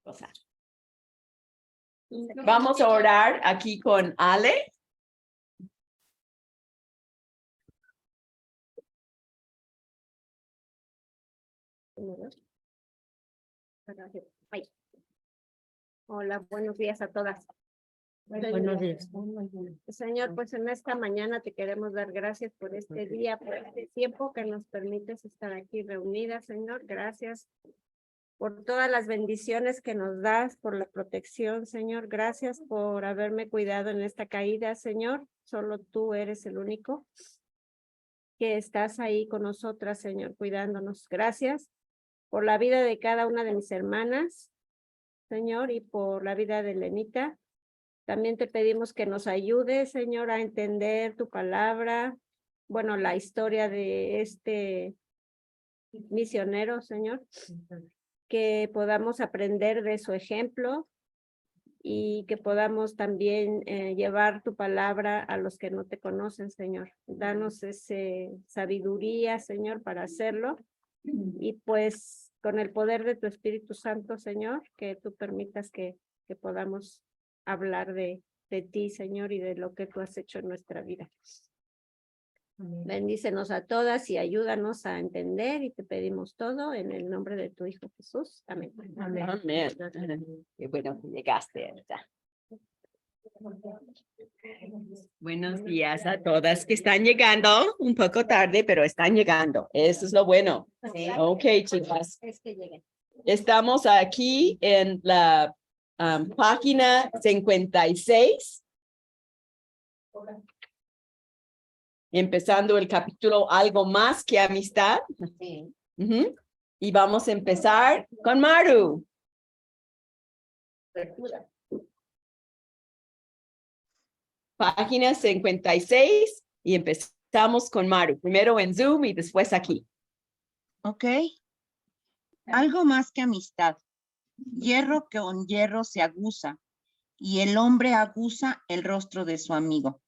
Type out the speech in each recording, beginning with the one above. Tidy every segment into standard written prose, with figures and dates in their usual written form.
cosa. Vamos a orar aquí con Ale. Hola, buenos días a todas. Buenos días. Señor, pues en esta mañana te queremos dar gracias por este día, por este tiempo que nos permites estar aquí reunidas, Señor. Gracias por todas las bendiciones que nos das, por la protección, Señor. Gracias por haberme cuidado en esta caída, Señor. Solo tú eres el único que estás ahí con nosotras, Señor, cuidándonos. Gracias por la vida de cada una de mis hermanas, Señor, y por la vida de Lenita. También te pedimos que nos ayudes, Señor, a entender tu palabra, bueno, la historia de este misionero, Señor, que podamos aprender de su ejemplo y que podamos también llevar tu palabra a los que no te conocen, Señor. Danos esa sabiduría, Señor, para hacerlo. Y pues con el poder de tu Espíritu Santo, Señor, que tú permitas que podamos hablar de ti, Señor, y de lo que tú has hecho en nuestra vida. Bendícenos a todas y ayúdanos a entender, y te pedimos todo en el nombre de tu Hijo Jesús. Amén. Amén. Qué bueno que llegaste. Buenos días a todas que están llegando un poco tarde, pero están llegando. Eso es lo bueno. Sí. Ok, chicas. Es que lleguen. Estamos aquí en la página 56. Empezando el capítulo Algo más que amistad. Sí. Y vamos a empezar con Maru. Página 56 y empezamos con Maru. Primero en Zoom y después aquí. Ok. Algo más que amistad. Hierro que con hierro se aguza, y el hombre aguza el rostro de su amigo.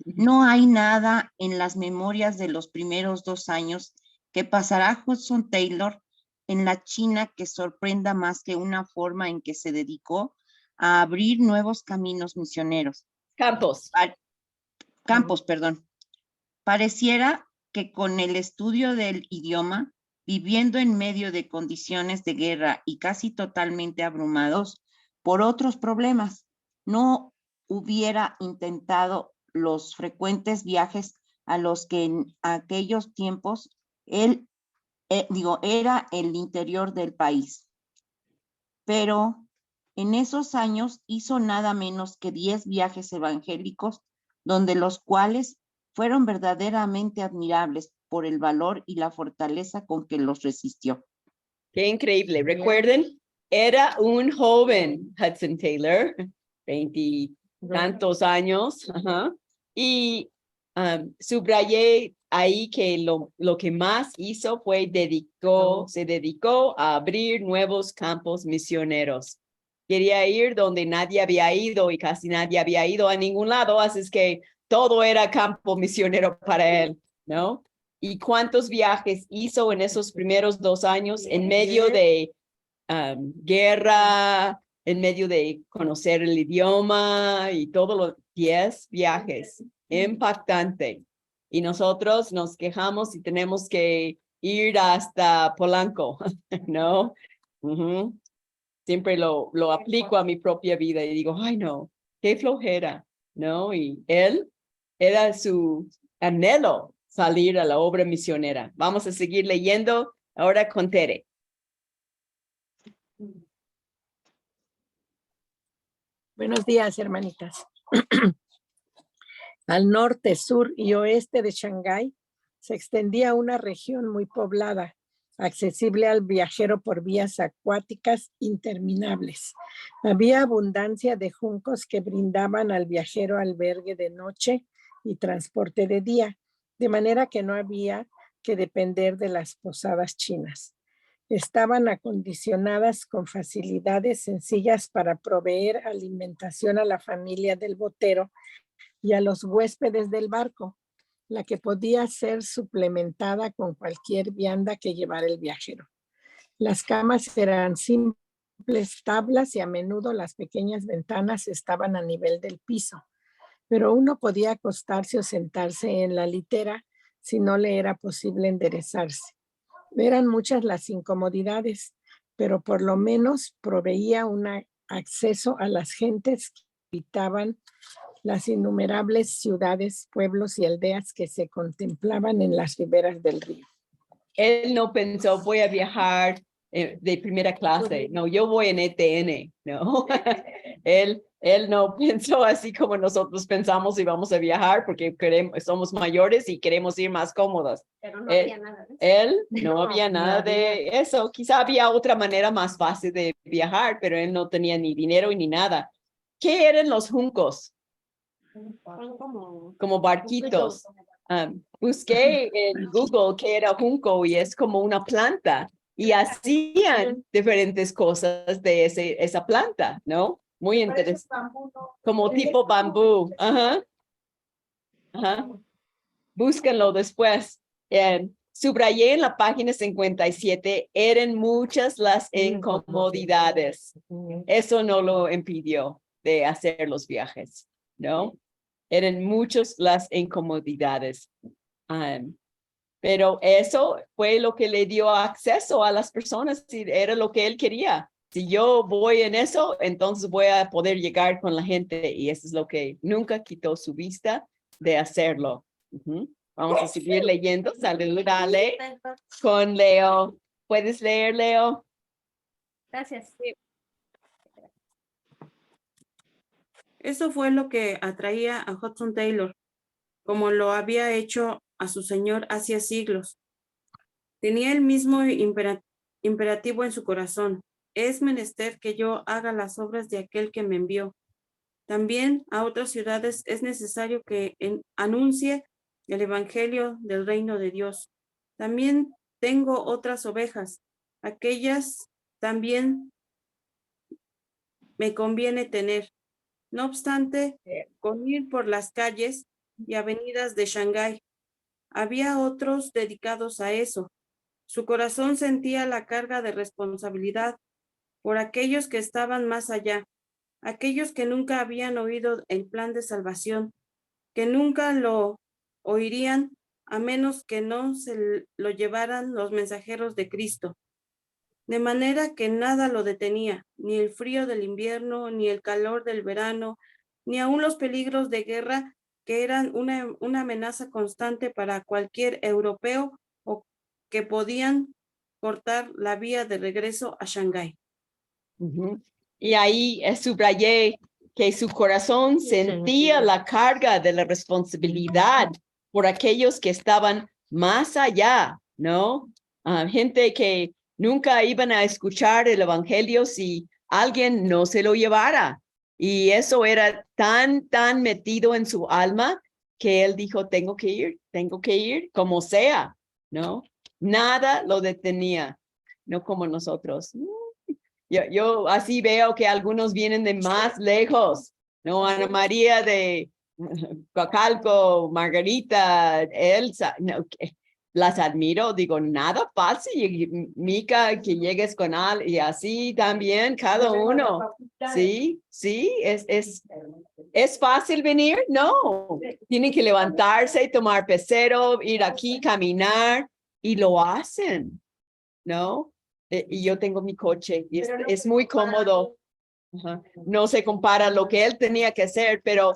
No hay nada en las memorias de los primeros 2 años que pasará Hudson Taylor en la China que sorprenda más que una forma en que se dedicó a abrir nuevos caminos misioneros. Campos. Campos, perdón. Pareciera que con el estudio del idioma, viviendo en medio de condiciones de guerra y casi totalmente abrumados por otros problemas, no hubiera intentado los frecuentes viajes a los que en aquellos tiempos era el interior del país. Pero en esos años hizo nada menos que 10 viajes evangélicos, donde los cuales fueron verdaderamente admirables por el valor y la fortaleza con que los resistió. Qué increíble. Recuerden, era un joven Hudson Taylor, 20 tantos años. Y subrayé ahí que lo que más hizo fue se dedicó a abrir nuevos campos misioneros. Quería ir donde nadie había ido y casi nadie había ido a ningún lado, así es que todo era campo misionero para él, ¿no? ¿Y cuántos viajes hizo en esos primeros 2 años en medio de guerra, en medio de conocer el idioma y todos los 10 viajes? Impactante. Y nosotros nos quejamos y tenemos que ir hasta Polanco, ¿no? Siempre lo aplico a mi propia vida y digo, ay no, qué flojera, ¿no? Y él era su anhelo salir a la obra misionera. Vamos a seguir leyendo ahora con Tere. Buenos días, hermanitas. Al norte, sur y oeste de Shanghái se extendía una región muy poblada, accesible al viajero por vías acuáticas interminables. Había abundancia de juncos que brindaban al viajero albergue de noche y transporte de día, de manera que no había que depender de las posadas chinas. Estaban acondicionadas con facilidades sencillas para proveer alimentación a la familia del botero y a los huéspedes del barco, la que podía ser suplementada con cualquier vianda que llevara el viajero. Las camas eran simples tablas y a menudo las pequeñas ventanas estaban a nivel del piso, pero uno podía acostarse o sentarse en la litera si no le era posible enderezarse. Eran muchas las incomodidades, pero por lo menos proveía un acceso a las gentes que habitaban las innumerables ciudades, pueblos y aldeas que se contemplaban en las riberas del río. Él no pensó, voy a viajar de primera clase. No, yo voy en ETN, ¿no? Él no pensó así como nosotros pensamos y vamos a viajar porque somos mayores y queremos ir más cómodos. Pero no había nada de eso. Él no había nada de eso. Quizá había otra manera más fácil de viajar, pero él no tenía ni dinero ni nada. ¿Qué eran los juncos? Son Como barquitos. Busqué en Google qué era junco y es como una planta y hacían diferentes cosas de esa planta, ¿no? Muy interesante. Como tipo bambú. Ajá. Ajá. Búsquenlo después. Subrayé en la página 57, eran muchas las incomodidades. Eso no lo impidió de hacer los viajes, ¿no? Eran muchas las incomodidades. Pero eso fue lo que le dio acceso a las personas y era lo que él quería. Si yo voy en eso, entonces voy a poder llegar con la gente y eso es lo que nunca quitó su vista de hacerlo. Vamos a seguir leyendo. Saludale con Leo. ¿Puedes leer, Leo? Gracias. Eso fue lo que atraía a Hudson Taylor, como lo había hecho a su señor hacía siglos. Tenía el mismo imperativo en su corazón: es menester que yo haga las obras de aquel que me envió. También a otras ciudades es necesario que anuncie el evangelio del reino de Dios. También tengo otras ovejas, aquellas también me conviene tener. No obstante, con ir por las calles y avenidas de Shanghái, había otros dedicados a eso. Su corazón sentía la carga de responsabilidad por aquellos que estaban más allá, aquellos que nunca habían oído el plan de salvación, que nunca lo oirían a menos que no se lo llevaran los mensajeros de Cristo. De manera que nada lo detenía, ni el frío del invierno, ni el calor del verano, ni aun los peligros de guerra que eran una amenaza constante para cualquier europeo o que podían cortar la vía de regreso a Shanghái. Y ahí subrayé que su corazón sentía la carga de la responsabilidad por aquellos que estaban más allá, ¿no? Gente que nunca iban a escuchar el evangelio si alguien no se lo llevara. Y eso era tan metido en su alma que él dijo, tengo que ir como sea, ¿no? Nada lo detenía, no como nosotros. Yo así veo que algunos vienen de más lejos, ¿no? Ana María de Coacalco, Margarita, Elsa, no, las admiro, digo, nada fácil, y Mica, que llegues con Al, y así también cada uno. Sí, ¿es fácil venir? No, tienen que levantarse, tomar pecero, ir aquí, caminar, y lo hacen, ¿no? Y yo tengo mi coche y es muy cómodo. No se compara lo que él tenía que hacer, pero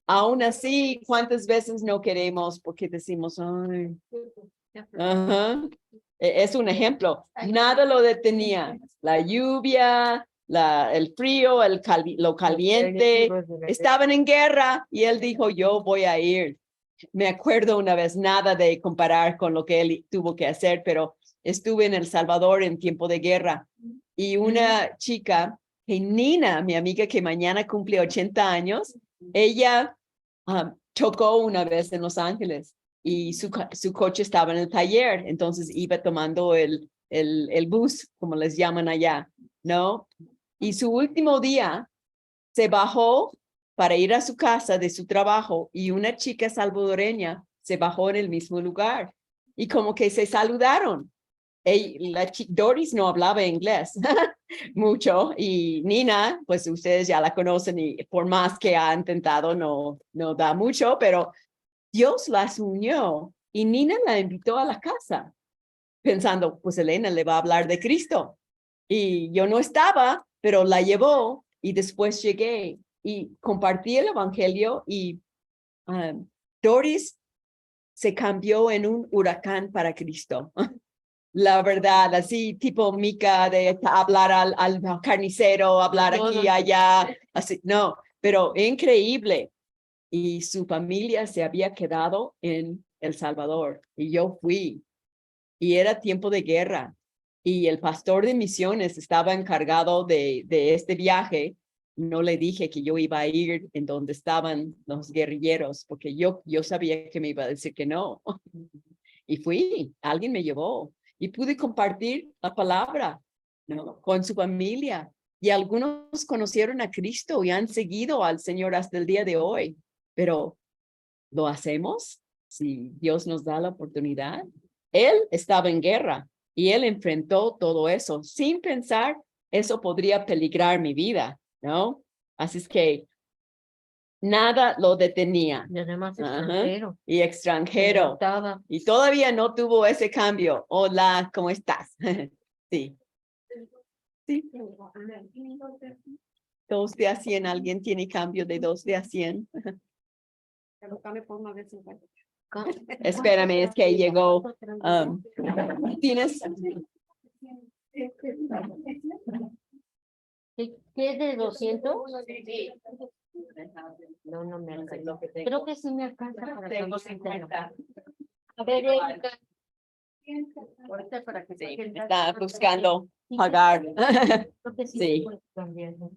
aún así, ¿cuántas veces no queremos porque decimos, ay, es un ejemplo, nada lo detenía, la lluvia, el frío, lo caliente, estaban en guerra y él dijo, yo voy a ir. Me acuerdo una vez, nada de comparar con lo que él tuvo que hacer, pero estuve en El Salvador en tiempo de guerra y una chica, Nina, mi amiga que mañana cumple 80 años, ella chocó una vez en Los Ángeles y su coche estaba en el taller, entonces iba tomando el bus, como les llaman allá, ¿no? Y su último día se bajó para ir a su casa de su trabajo y una chica salvadoreña se bajó en el mismo lugar y como que se saludaron. Doris no hablaba inglés mucho y Nina, pues ustedes ya la conocen y por más que ha intentado no da mucho, pero Dios las unió y Nina la invitó a la casa pensando, pues Elena le va a hablar de Cristo. Y yo no estaba, pero la llevó y después llegué y compartí el evangelio y Doris se cambió en un huracán para Cristo. La verdad, así tipo Mica de hablar al carnicero, hablar aquí y allá, así, no, pero increíble. Y su familia se había quedado en El Salvador y yo fui y era tiempo de guerra y el pastor de misiones estaba encargado de este viaje. No le dije que yo iba a ir en donde estaban los guerrilleros porque yo sabía que me iba a decir que no. Y fui, alguien me llevó y pude compartir la palabra, ¿no? Con su familia. Y algunos conocieron a Cristo y han seguido al Señor hasta el día de hoy. Pero, ¿lo hacemos? Si Dios nos da la oportunidad. Él estaba en guerra y él enfrentó todo eso sin pensar eso podría peligrar mi vida, ¿no? Así es que nada lo detenía. Y además Ajá. extranjero. Y extranjero. Estaba. Y todavía no tuvo ese cambio. Hola, ¿cómo estás? Sí. Sí. 2 de a 100. ¿Alguien tiene cambio de 2 de a 100? Espérame, es que llegó. ¿Tienes? ¿Qué es de 200? No me alcanza. Creo que sí me alcanza para Tengo 50. 50. A ver, Erika. Ahorita para que Sí, saque el está dato. buscando Sí, pagar. creo que sí. Sí. se puede cambiar, ¿no?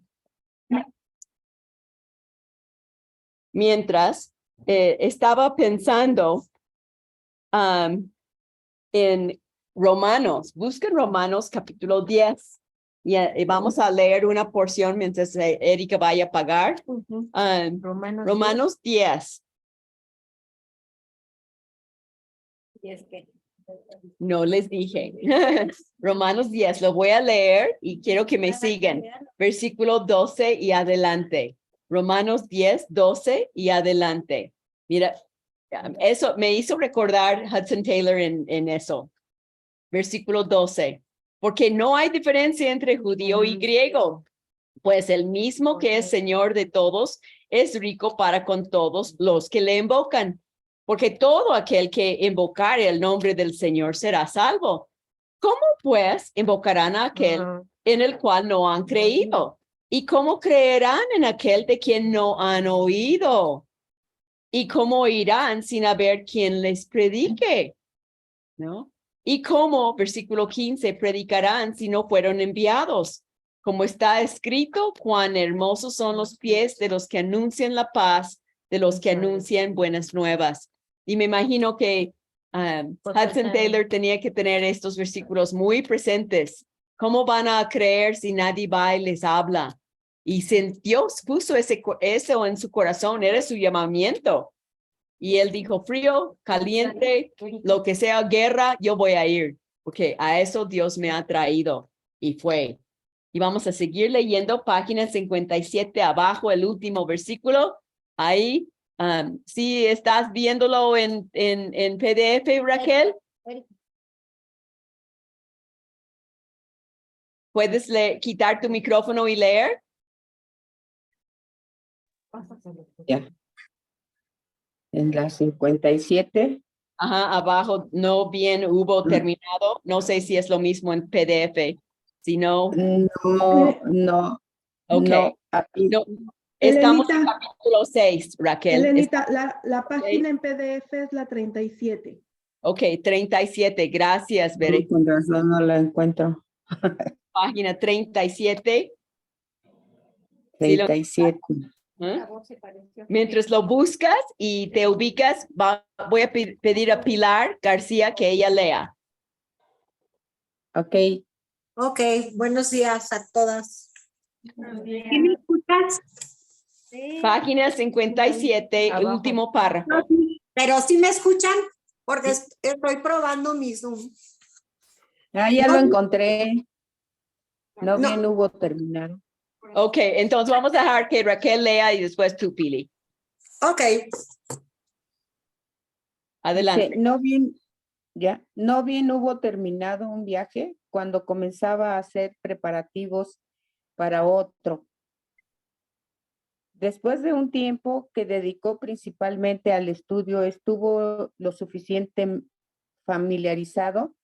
Mientras estaba pensando en Romanos, busquen Romanos capítulo 10 y vamos a leer una porción mientras Erika vaya a pagar. Romanos 10. No les dije. Romanos 10, lo voy a leer y quiero que me sigan. Versículo 12 y adelante. Romanos 10, 12 y adelante. Mira, eso me hizo recordar Hudson Taylor en eso. Versículo 12. Porque no hay diferencia entre judío y griego, pues el mismo que es Señor de todos es rico para con todos los que le invocan. Porque todo aquel que invocare el nombre del Señor será salvo. ¿Cómo pues invocarán a aquel en el cual no han creído? ¿Y cómo creerán en aquel de quien no han oído? ¿Y cómo irán sin haber quien les predique? ¿No? ¿Y cómo, versículo 15, predicarán si no fueron enviados? Como está escrito, cuán hermosos son los pies de los que anuncian la paz, de los que anuncian buenas nuevas. Y me imagino que Hudson Taylor tenía que tener estos versículos muy presentes. ¿Cómo van a creer si nadie va y les habla? Y si Dios puso eso en su corazón, era su llamamiento. Y él dijo, frío, caliente, lo que sea guerra, yo voy a ir, porque a eso Dios me ha traído. Y fue. Y vamos a seguir leyendo página 57 abajo, el último versículo. Ahí, si estás viéndolo en PDF, Raquel. ¿Puedes quitar tu micrófono y leer? Ya. En la 57. Ajá, abajo, no bien hubo terminado. No sé si es lo mismo en PDF. Si no, No. ok. No, aquí. No, estamos en Elenita. capítulo 6, Raquel. Elenita, la página en PDF es la 37. Ok, 37. Gracias, Bere. Con razón no la encuentro. Página 37. Sí, 37. ¿eh? Mientras lo buscas y te ubicas, voy a pedir a Pilar García que ella lea. Ok. Ok, buenos días a todas. ¿Sí me escuchas? Página 57, Abajo. último párrafo. Pero sí me escuchan porque estoy probando mi Zoom. Ah, ya No, lo encontré. No no. bien hubo terminado. Ok, entonces vamos a dejar que Raquel lea y después tú, Pili. Ok, Adelante. Dice, no bien hubo terminado un viaje cuando comenzaba a hacer preparativos para otro. Después de un tiempo que dedicó principalmente al estudio, estuvo lo suficiente familiarizado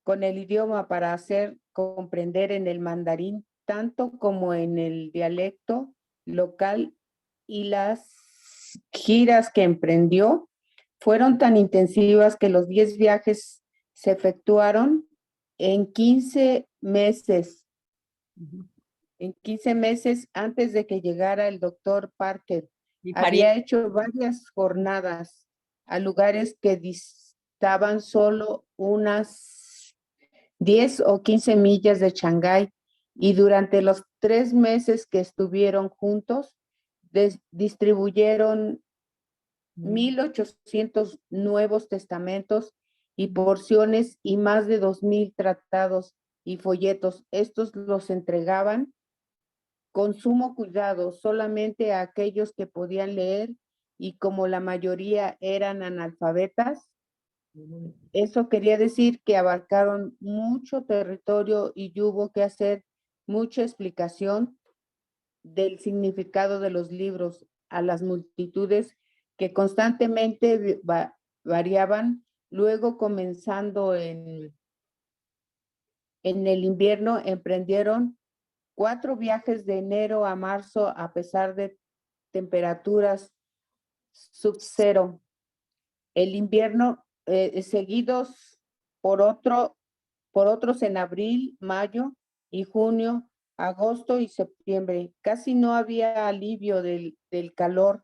con el idioma para hacer comprender en el mandarín tanto como en el dialecto local, y las giras que emprendió fueron tan intensivas que los 10 viajes se efectuaron en 15 meses. En 15 meses antes de que llegara el doctor Parker. Mi Había pariente. hecho varias jornadas a lugares que distaban solo unas 10 o 15 millas de Shanghái, y durante los 3 meses que estuvieron juntos, distribuyeron 1,800 nuevos testamentos y porciones y más de 2,000 tratados y folletos. Estos los entregaban con sumo cuidado solamente a aquellos que podían leer, y como la mayoría eran analfabetas, eso quería decir que abarcaron mucho territorio y hubo que hacer mucha explicación del significado de los libros a las multitudes que constantemente variaban. Luego, comenzando en el invierno, emprendieron 4 viajes de enero a marzo a pesar de temperaturas sub-cero. El invierno seguidos por otros en abril, mayo y junio, agosto y septiembre. Casi no había alivio del calor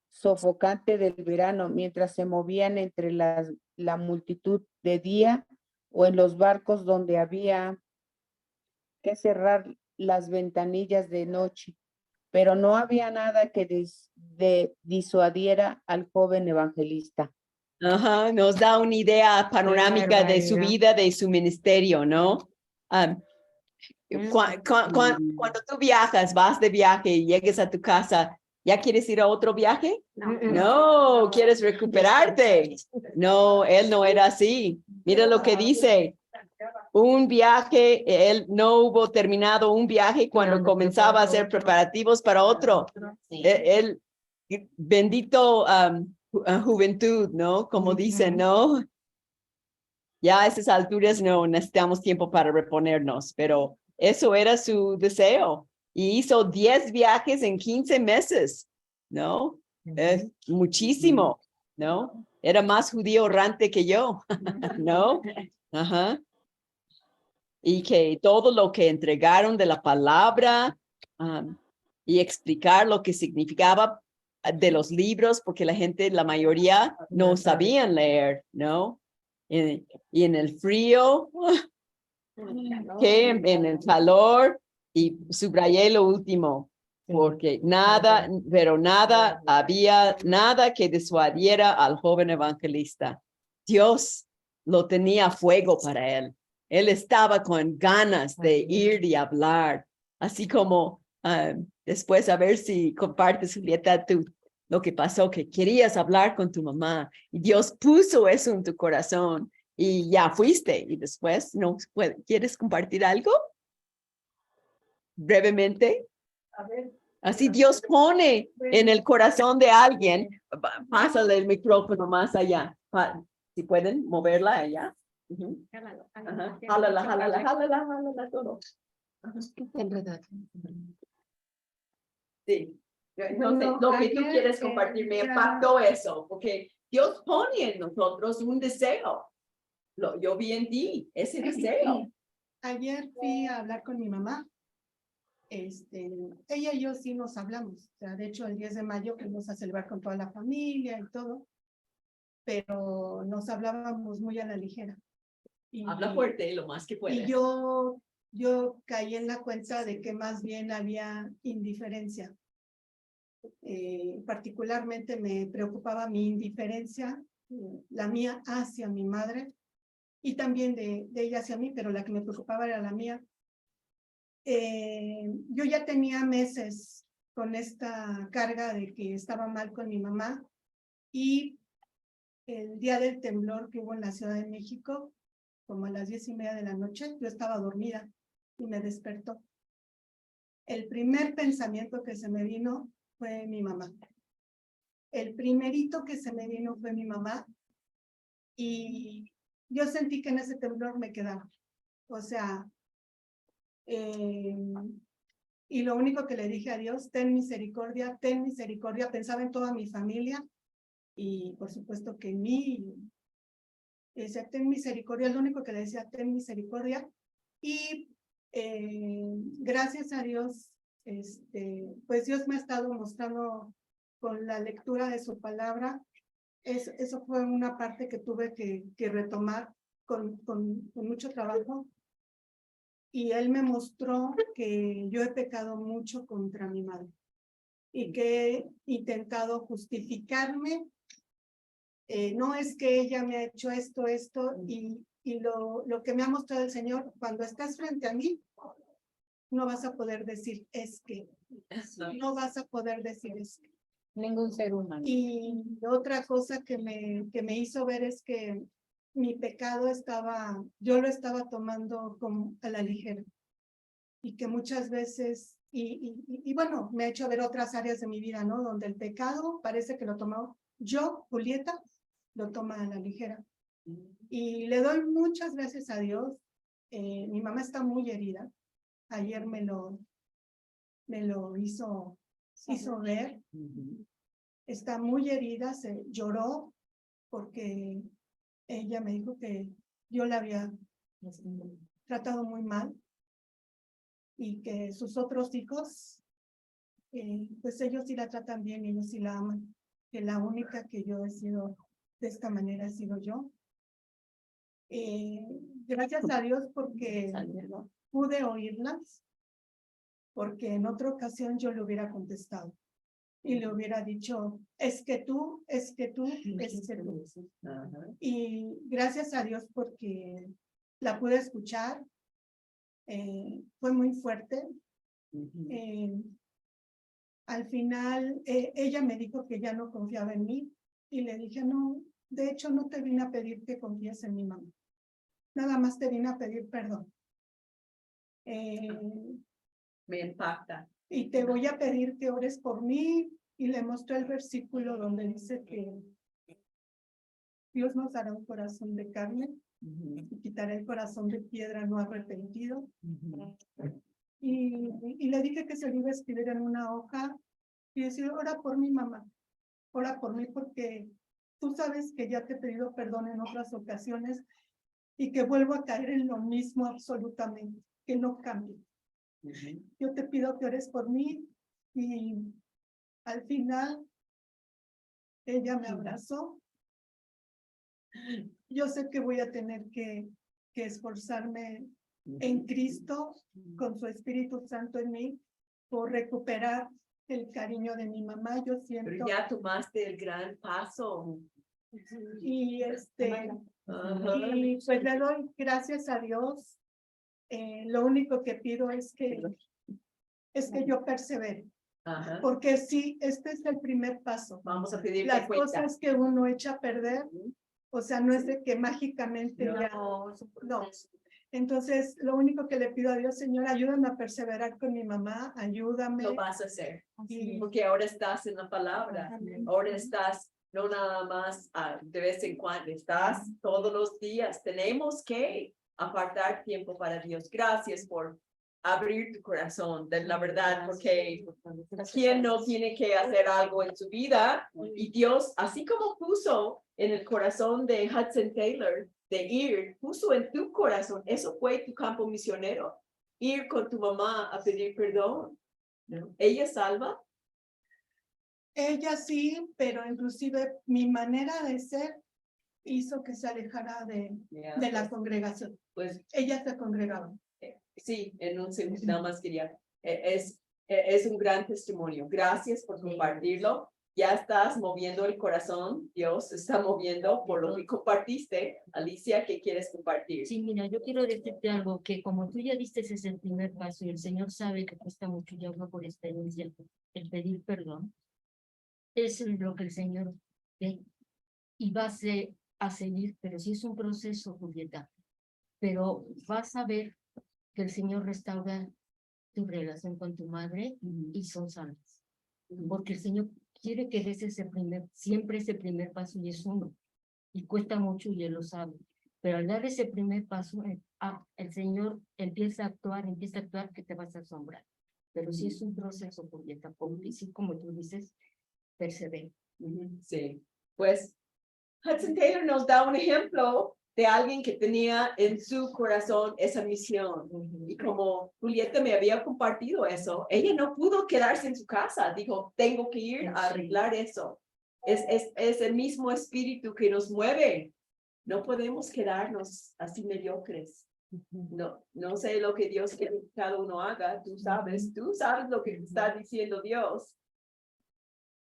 sofocante del verano mientras se movían entre la multitud de día o en los barcos donde había que cerrar las ventanillas de noche. Pero no había nada que disuadiera al joven evangelista. Ajá, nos da una idea panorámica de su barbaridad. vida, de su ministerio, ¿no? Cuando tú viajas, vas de viaje y llegues a tu casa, ¿ya quieres ir a otro viaje? No, quieres recuperarte. No, él no era así. Mira lo que dice. Un viaje, él no hubo terminado un viaje cuando comenzaba a hacer preparativos para otro. Él, bendito juventud, ¿no? Como dicen, ¿no? Ya a esas alturas no necesitamos tiempo para reponernos, pero eso era su deseo. Y hizo 10 viajes en 15 meses, ¿no? Muchísimo, ¿no? Era más judío errante que yo, ¿no? Ajá. Y que todo lo que entregaron de la palabra y explicar lo que significaba de los libros, porque la gente, la mayoría, no sabían leer, ¿no? Y en el frío, que en el calor, y subrayé lo último, porque nada, pero nada, había nada que disuadiera al joven evangelista. Dios lo tenía a fuego para él. Él estaba con ganas de ir y hablar, así como después a ver si compartes, Julieta, lo que pasó, que querías hablar con tu mamá y Dios puso eso en tu corazón y ya fuiste y después no ¿quieres compartir algo? Brevemente. Así Dios pone en el corazón de alguien, pásale el micrófono más allá, si pueden moverla allá. Jálala todo. Sí. Entonces, lo que tú quieres compartir me impactó eso, porque Dios pone en nosotros un deseo. Yo vi en ti ese deseo. Ayer fui a hablar con mi mamá. Ella y yo sí nos hablamos. O sea, de hecho, el 10 de mayo fuimos a celebrar con toda la familia y todo, pero nos hablábamos muy a la ligera. Habla fuerte, lo más que puedes. Y yo caí en la cuenta de que más bien había indiferencia. Particularmente me preocupaba mi indiferencia, la mía hacia mi madre, y también de ella hacia mí, pero la que me preocupaba era la mía. Yo ya tenía meses con esta carga de que estaba mal con mi mamá, y el día del temblor que hubo en la Ciudad de México, como a las 10:30 de la noche, yo estaba dormida y me despertó. El primer pensamiento que se me vino fue mi mamá. El primerito que se me vino fue mi mamá, y yo sentí que en ese temblor me quedaba. O sea, y lo único que le dije a Dios: ten misericordia, pensaba en toda mi familia, y por supuesto que en mí, decía, ten misericordia, es lo único que le decía, ten misericordia, y gracias a Dios, pues Dios me ha estado mostrando con la lectura de su palabra. Eso fue una parte que tuve que retomar con mucho trabajo, y Él me mostró que yo he pecado mucho contra mi madre, y que he intentado justificarme. No es que ella me ha hecho esto, y lo que me ha mostrado el Señor: cuando estás frente a mí, no vas a poder decir es que, no vas a poder decir es que. Ningún ser humano. Y otra cosa que me hizo ver es que mi pecado yo lo estaba tomando como a la ligera, y que muchas veces, y bueno, me ha hecho ver otras áreas de mi vida, ¿no? Donde el pecado parece que lo tomaba yo, Julieta, lo toma a la ligera. Y le doy muchas gracias a Dios. Mi mamá está muy herida. Ayer me lo hizo ver. Está muy herida, se lloró porque ella me dijo que yo la había tratado muy mal, y que sus otros hijos, pues ellos sí la tratan bien, ellos sí la aman, que la única que yo he sido de esta manera he sido yo. Gracias a Dios porque pude oírlas, porque en otra ocasión yo le hubiera contestado y le hubiera dicho: es que tú, es que tú, es que tú. Y gracias a Dios porque la pude escuchar. Fue muy fuerte. Al final ella me dijo que ya no confiaba en mí, y le dije: no, de hecho no te vine a pedir que confíes en mi mamá, nada más te vine a pedir perdón. Me impacta. Y te voy a pedir que ores por mí, y le mostré el versículo donde dice que Dios nos dará un corazón de carne y quitará el corazón de piedra no arrepentido. Y le dije que se lo iba a escribir en una hoja y decir: ora por mi mamá, ora por mí, porque tú sabes que ya te he pedido perdón en otras ocasiones y que vuelvo a caer en lo mismo absolutamente, que no cambie. Yo te pido que ores por mí. Y al final ella me abrazó. Yo sé que voy a tener que esforzarme en Cristo, con su Espíritu Santo en mí, por recuperar el cariño de mi mamá. Yo siento. Pero ya tomaste el gran paso. Y y pues le doy gracias a Dios. Lo único que pido es que yo persevere. Porque sí, este es el primer paso. Vamos a pedir Las cuenta. cosas que uno echa a perder, o sea, no es de que mágicamente ya. No. Entonces, lo único que le pido a Dios: Señor, ayúdame a perseverar con mi mamá, ayúdame. Lo vas a hacer. Y- Porque ahora estás en la palabra. Ahora estás no nada más de vez en cuando, estás todos los días. Tenemos que apartar tiempo para Dios. Gracias por abrir tu corazón, de la verdad, porque ¿quién no tiene que hacer algo en su vida? Y Dios, así como puso en el corazón de Hudson Taylor de ir, puso en tu corazón, eso fue tu campo misionero, ir con tu mamá a pedir perdón. ¿Ella salva? Ella sí, pero inclusive mi manera de ser hizo que se alejara de la congregación. Pues Ella se congregaba. sí, en un segundo, nada más quería, es un gran testimonio. Gracias por compartirlo. ya estás moviendo el corazón, Dios está moviendo por lo que compartiste. Alicia, ¿qué quieres compartir? Sí, mira, yo quiero decirte algo, que como tú ya diste ese es el primer paso y el Señor sabe que cuesta mucho, yo hablo por experiencia, el pedir perdón, es lo que el Señor ve y vas a seguir, pero sí es un proceso, Julieta, pero vas a ver que el Señor restaura tu relación con tu madre y son sanas, porque el Señor quiere que des siempre ese primer paso y es uno, y cuesta mucho y Él lo sabe. Pero al dar ese primer paso, el Señor empieza a actuar que te vas a asombrar. Pero sí es un proceso, porque tampoco, y sí, como tú dices, persevera. Sí, pues Hudson Taylor nos da un ejemplo de alguien que tenía en su corazón esa misión. Y como Julieta me había compartido eso, ella no pudo quedarse en su casa. Dijo, tengo que ir a arreglar eso. Es el mismo espíritu que nos mueve. No podemos quedarnos así mediocres. No sé lo que Dios quiere que cada uno haga. Tú sabes lo que está diciendo Dios.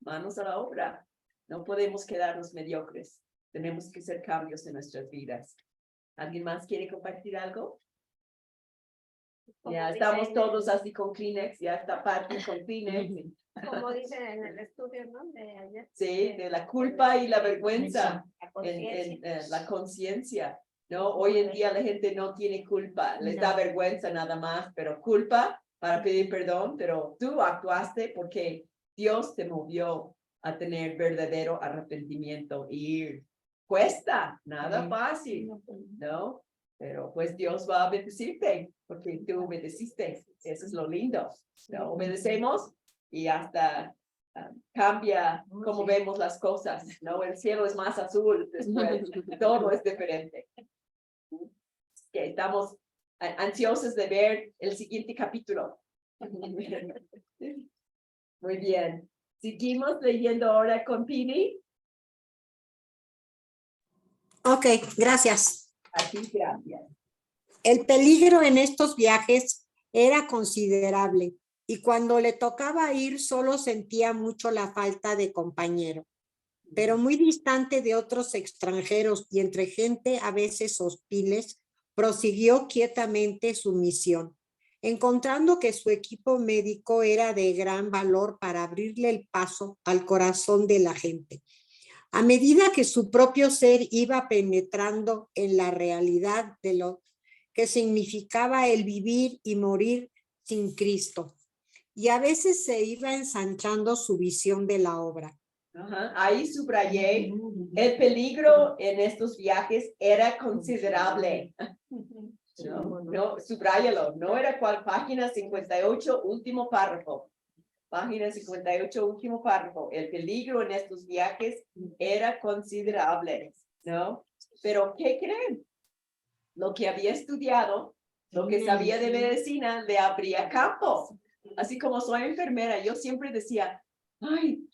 Manos a la obra. No podemos quedarnos mediocres. Tenemos que hacer cambios en nuestras vidas. ¿Alguien más quiere compartir algo? Ya estamos todos así con Kleenex, ya está Patty con Kleenex. Como dicen en el estudio, ¿no? De ayer. Sí, de la culpa y la vergüenza, La conciencia. la conciencia, ¿no? Hoy en día la gente no tiene culpa, les da vergüenza nada más, pero culpa para pedir perdón, pero tú actuaste porque Dios te movió a tener verdadero arrepentimiento y cuesta, nada fácil, ¿no? Pero pues Dios va a bendecirte porque tú obedeciste, eso es lo lindo, ¿no? Obedecemos y hasta cambia cómo vemos las cosas, ¿no? El cielo es más azul después, todo es diferente. Que estamos ansiosos de ver el siguiente capítulo. Muy bien. Seguimos leyendo ahora con Pini. Ok, gracias. A ti, gracias. El peligro en estos viajes era considerable y cuando le tocaba ir solo sentía mucho la falta de compañero. Pero muy distante de otros extranjeros y entre gente a veces hostiles, prosiguió quietamente su misión, encontrando que su equipo médico era de gran valor para abrirle el paso al corazón de la gente. A medida que su propio ser iba penetrando en la realidad de lo que significaba el vivir y morir sin Cristo, y a veces se iba ensanchando su visión de la obra. Ahí subrayé, el peligro en estos viajes era considerable. No, subráyalo, no era cual página 58, último párrafo. Página 58, último párrafo. El peligro en estos viajes era considerable, ¿no? Pero, ¿qué creen? Lo que había estudiado, lo que sabía de medicina, le abría campo. Así como soy enfermera, yo siempre decía, ay,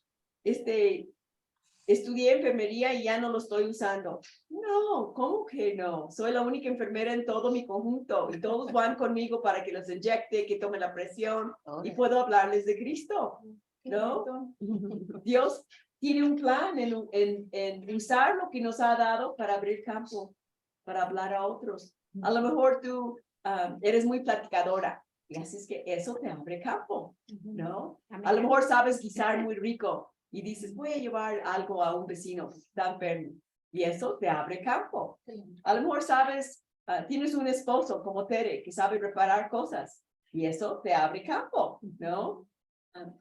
estudié enfermería y ya no lo estoy usando. No, ¿cómo que no? Soy la única enfermera en todo mi conjunto y todos van conmigo para que los inyecte, que tome la presión y puedo hablarles de Cristo, ¿no? Dios tiene un plan en usar lo que nos ha dado para abrir campo, para hablar a otros. A lo mejor tú eres muy platicadora y así es que eso te abre campo, ¿no? A lo mejor sabes guisar muy rico y dices, voy a llevar algo a un vecino que está enfermo. Y eso te abre campo. A lo mejor sabes, tienes un esposo como Tere que sabe preparar cosas. Y eso te abre campo, ¿no?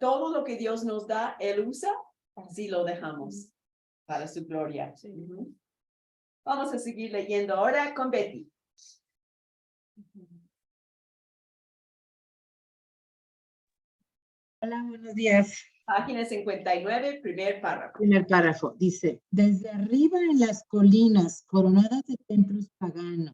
Todo lo que Dios nos da, Él usa, si lo dejamos para su gloria. Vamos a seguir leyendo ahora con Betty. Hola, buenos días. Página 59, primer párrafo. Primer párrafo dice, desde arriba en las colinas coronadas de templos paganos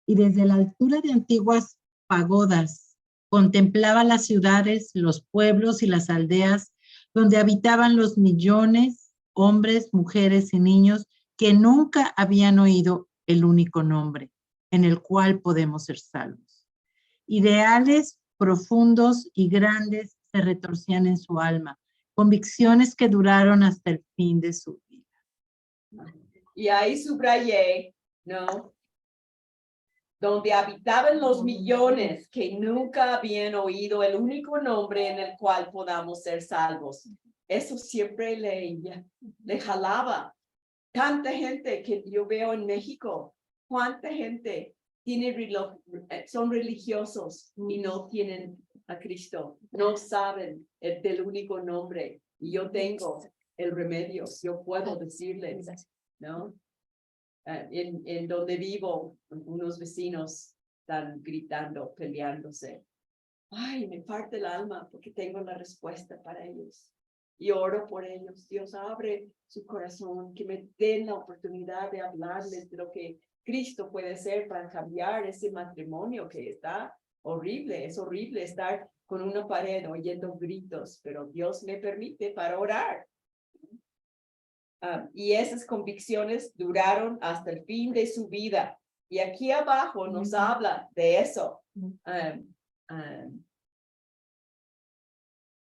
y desde la altura de antiguas pagodas, contemplaba las ciudades, los pueblos y las aldeas donde habitaban los millones, hombres, mujeres y niños que nunca habían oído el único nombre en el cual podemos ser salvos. Ideales profundos y grandes se retorcían en su alma, convicciones que duraron hasta el fin de su vida. Y ahí subrayé, ¿no? Donde habitaban los millones que nunca habían oído el único nombre en el cual podamos ser salvos. Eso siempre le jalaba. Tanta gente que yo veo en México, cuánta gente son religiosos y no tienen a Cristo, no saben del único nombre. Y yo tengo el remedio, yo puedo decirles, ¿no? En donde vivo, unos vecinos están gritando, peleándose. Ay, me parte el alma porque tengo la respuesta para ellos. Y oro por ellos. Dios abre su corazón, que me den la oportunidad de hablarles de lo que Cristo puede hacer para cambiar ese matrimonio que está horrible. Es horrible estar con una pared oyendo gritos, pero Dios me permite para orar. Y esas convicciones duraron hasta el fin de su vida. Y aquí abajo nos habla de eso.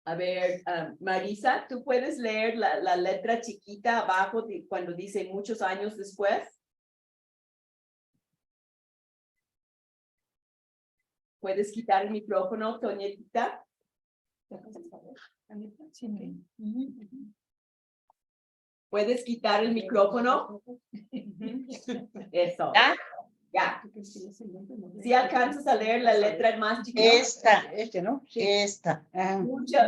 A ver, Marisa, ¿tú puedes leer la letra chiquita abajo cuando dice muchos años después? ¿Puedes quitar el micrófono, Toñetita? ¿Puedes quitar el micrófono? Eso. Ya. ¿Sí alcanzas a leer la letra más chiquita? ¿No? Sí. Esta.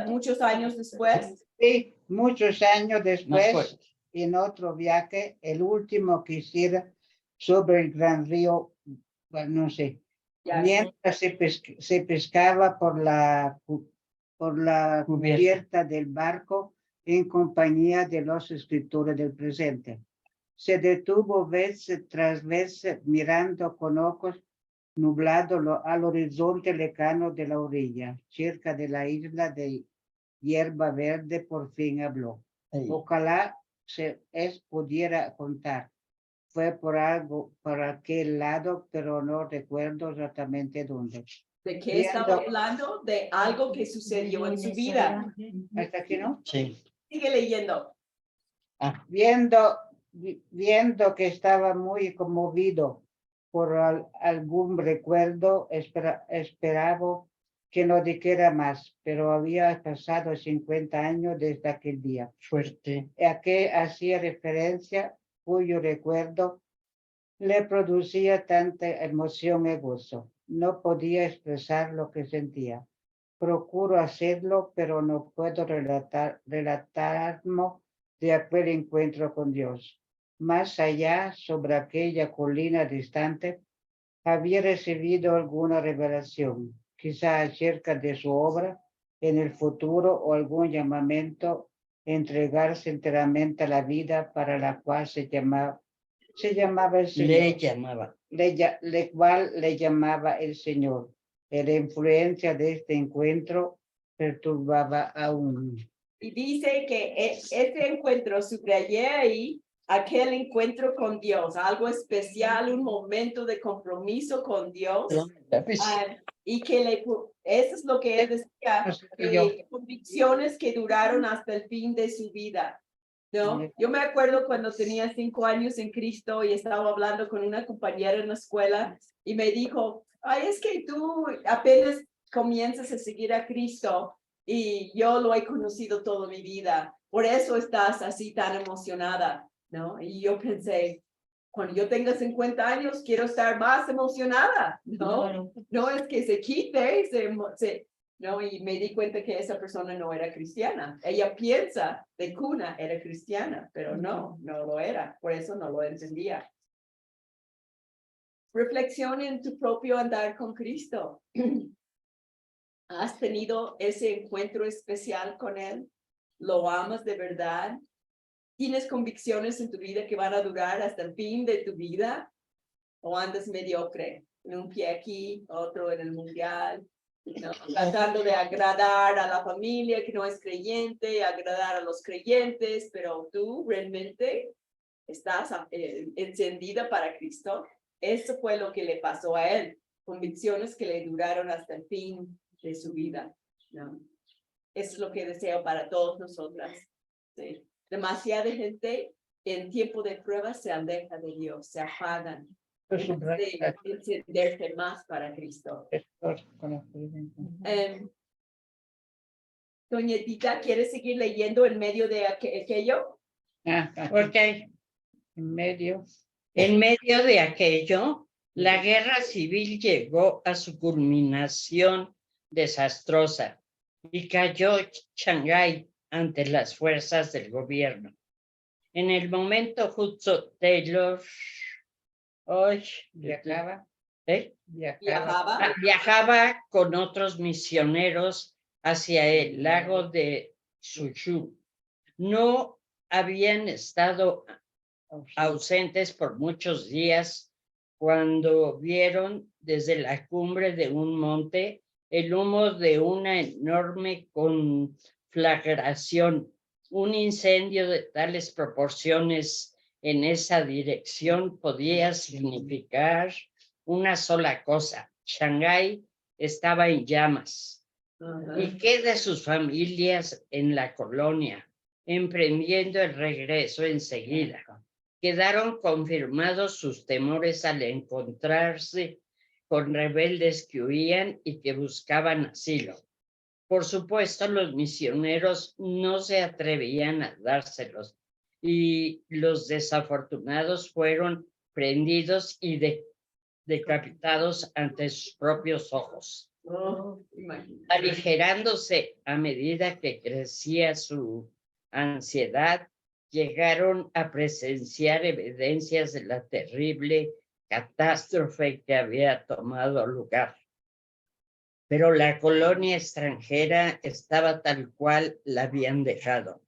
Muchos años después. Sí, muchos años después, en otro viaje, el último que hiciera sobre el gran río, bueno, no sé, mientras se pescaba por la cubierta del barco en compañía de los escritores del presente. Se detuvo vez tras vez mirando con ojos nublados al horizonte lejano de la orilla, cerca de la isla de hierba verde. Por fin habló. Ojalá pudiera contar. Fue por aquel lado, pero no recuerdo exactamente dónde. ¿De qué estaba hablando? De algo que sucedió en su vida. ¿Hasta aquí no? Sí. Sigue leyendo. Viendo que estaba muy conmovido por algún recuerdo, esperaba que no dijera más, pero había pasado 50 años desde aquel día. Fuerte. A que hacía referencia, cuyo recuerdo le producía tanta emoción y gozo. No podía expresar lo que sentía. Procuro hacerlo, pero no puedo relatarlo de aquel encuentro con Dios. Más allá, sobre aquella colina distante, había recibido alguna revelación, quizá acerca de su obra en el futuro o algún llamamiento, entregarse enteramente a la vida para la cual se llamaba el Señor. Le llamaba el Señor. La influencia de este encuentro perturbaba aún. Y dice que ese encuentro, subrayé ahí, aquel encuentro con Dios, algo especial, un momento de compromiso con Dios. Y que eso es lo que él decía, convicciones que duraron hasta el fin de su vida. ¿No? Yo me acuerdo cuando tenía 5 años en Cristo y estaba hablando con una compañera en la escuela y me dijo, ay, es que tú apenas comienzas a seguir a Cristo y yo lo he conocido toda mi vida, por eso estás así tan emocionada, ¿no? Y yo pensé, cuando yo tenga 50 años, quiero estar más emocionada, ¿no? Claro. No es que se quite, ¿no? Y me di cuenta que esa persona no era cristiana. Ella piensa de cuna era cristiana, pero no lo era. Por eso no lo entendía. Reflexiona en tu propio andar con Cristo. ¿Has tenido ese encuentro especial con Él? ¿Lo amas de verdad? ¿Tienes convicciones en tu vida que van a durar hasta el fin de tu vida? ¿O andas mediocre? En un pie aquí, otro en el mundial, ¿no? Tratando de agradar a la familia que no es creyente, agradar a los creyentes, pero tú realmente estás encendida para Cristo. Eso fue lo que le pasó a él. Convicciones que le duraron hasta el fin de su vida, ¿no? es lo que deseo para todos nosotras. Sí. Demasiada gente en tiempo de prueba se aleja de Dios, se apagan. Pues, De encenderse más para Cristo. Doña Edita, ¿quieres seguir leyendo en medio de aquello? Ok. En medio de aquello, la guerra civil llegó a su culminación desastrosa y cayó Shanghái ante las fuerzas del gobierno. En el momento Hudson Taylor viajaba con otros misioneros hacia el lago de Suzhou. No habían estado ausentes por muchos días cuando vieron desde la cumbre de un monte el humo de una enorme conflagración, un incendio de tales proporciones en esa dirección podía significar una sola cosa: Shanghái estaba en llamas. ¿Y qué de sus familias en la colonia, emprendiendo el regreso enseguida? Quedaron confirmados sus temores al encontrarse con rebeldes que huían y que buscaban asilo. Por supuesto, los misioneros no se atrevían a dárselos y los desafortunados fueron prendidos y decapitados ante sus propios ojos. Aligerándose a medida que crecía su ansiedad, llegaron a presenciar evidencias de la terrible catástrofe que había tomado lugar. Pero la colonia extranjera estaba tal cual la habían dejado.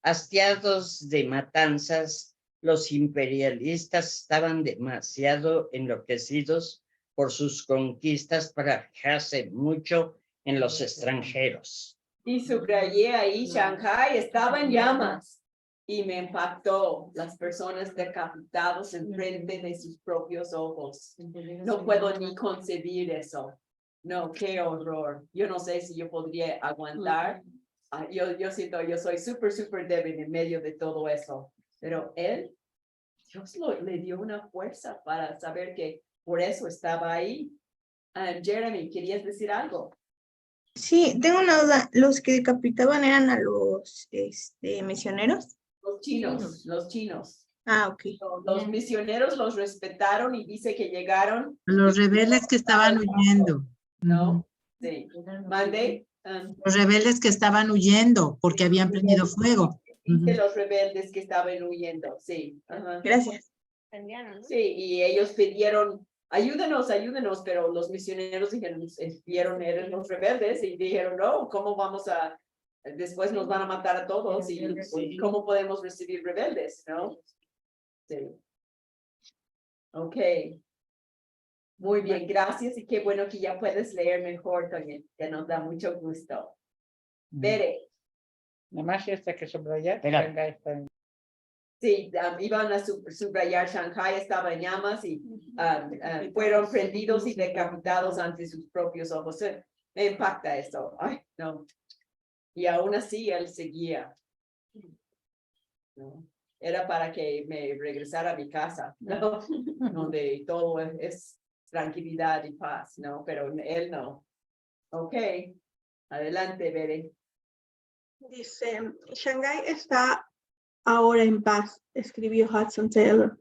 Hastiados de matanzas, los imperialistas estaban demasiado enloquecidos por sus conquistas para fijarse mucho en los extranjeros. Y subrayé ahí, Shanghái estaba en llamas y me impactó las personas decapitadas enfrente de sus propios ojos. No puedo ni concebir eso. No, qué horror. Yo no sé si yo podría aguantar. Yo siento, yo soy súper débil en medio de todo eso. Pero él, Dios le dio una fuerza para saber que por eso estaba ahí. Jeremy, ¿querías decir algo? Sí, tengo una duda. ¿Los que decapitaban eran a los misioneros? Los chinos. Ah, ok. Los misioneros los respetaron y dice que llegaron. Los rebeldes que estaban huyendo. ¿No? Sí. Mande. Los rebeldes que estaban huyendo porque habían prendido fuego. Dice los rebeldes que estaban huyendo, sí. Ajá. Gracias. Sí, y ellos pidieron, ayúdenos, pero los misioneros dijeron, vieron, eran los rebeldes y dijeron, no, ¿cómo vamos a, después nos van a matar a todos y cómo podemos recibir rebeldes, ¿no? Sí. Ok. Muy bien, gracias y qué bueno que ya puedes leer mejor también, que nos da mucho gusto. Bere. Nada más esta que subrayar. Sí, iban a subrayar, Shanghái estaba en llamas y fueron prendidos y decapitados ante sus propios ojos. Me impacta esto. Ay, no. Y aún así él seguía. ¿No? Era para que me regresara a mi casa, ¿no? Donde todo es tranquilidad y paz, ¿no? Pero él no. Ok. Adelante, Bere. Dice, Shanghái está ahora en paz, escribió Hudson Taylor,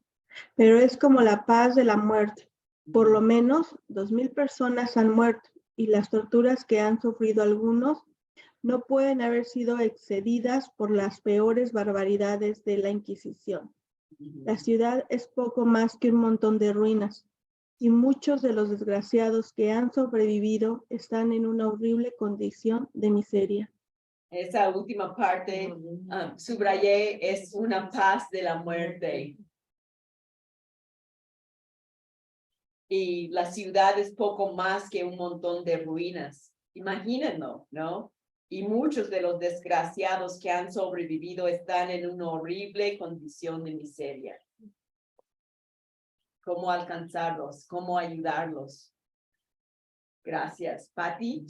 pero es como la paz de la muerte. Por lo menos 2,000 personas han muerto y las torturas que han sufrido algunos no pueden haber sido excedidas por las peores barbaridades de la Inquisición. La ciudad es poco más que un montón de ruinas y muchos de los desgraciados que han sobrevivido están en una horrible condición de miseria. Esa última parte, subrayé, es una paz de la muerte. Y la ciudad es poco más que un montón de ruinas. Imagínenlo, ¿no? Y muchos de los desgraciados que han sobrevivido están en una horrible condición de miseria. ¿Cómo alcanzarlos? ¿Cómo ayudarlos? Gracias. Patty.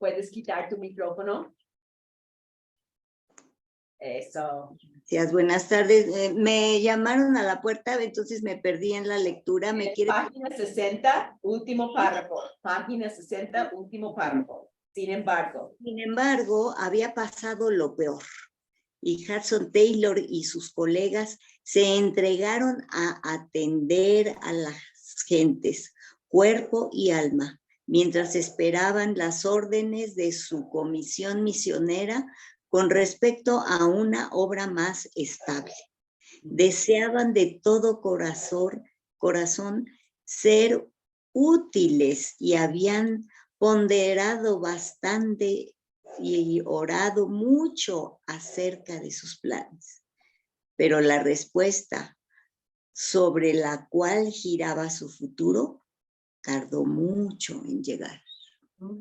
¿Puedes quitar tu micrófono? Eso. Gracias, buenas tardes. Me llamaron a la puerta, entonces me perdí en la lectura. ¿Me quiere? Página 60, último párrafo. Página 60, último párrafo. Sin embargo, había pasado lo peor. Y Hudson Taylor y sus colegas se entregaron a atender a las gentes, cuerpo y alma, mientras esperaban las órdenes de su comisión misionera con respecto a una obra más estable. Deseaban de todo corazón ser útiles y habían ponderado bastante y orado mucho acerca de sus planes. Pero la respuesta sobre la cual giraba su futuro tardó mucho en llegar.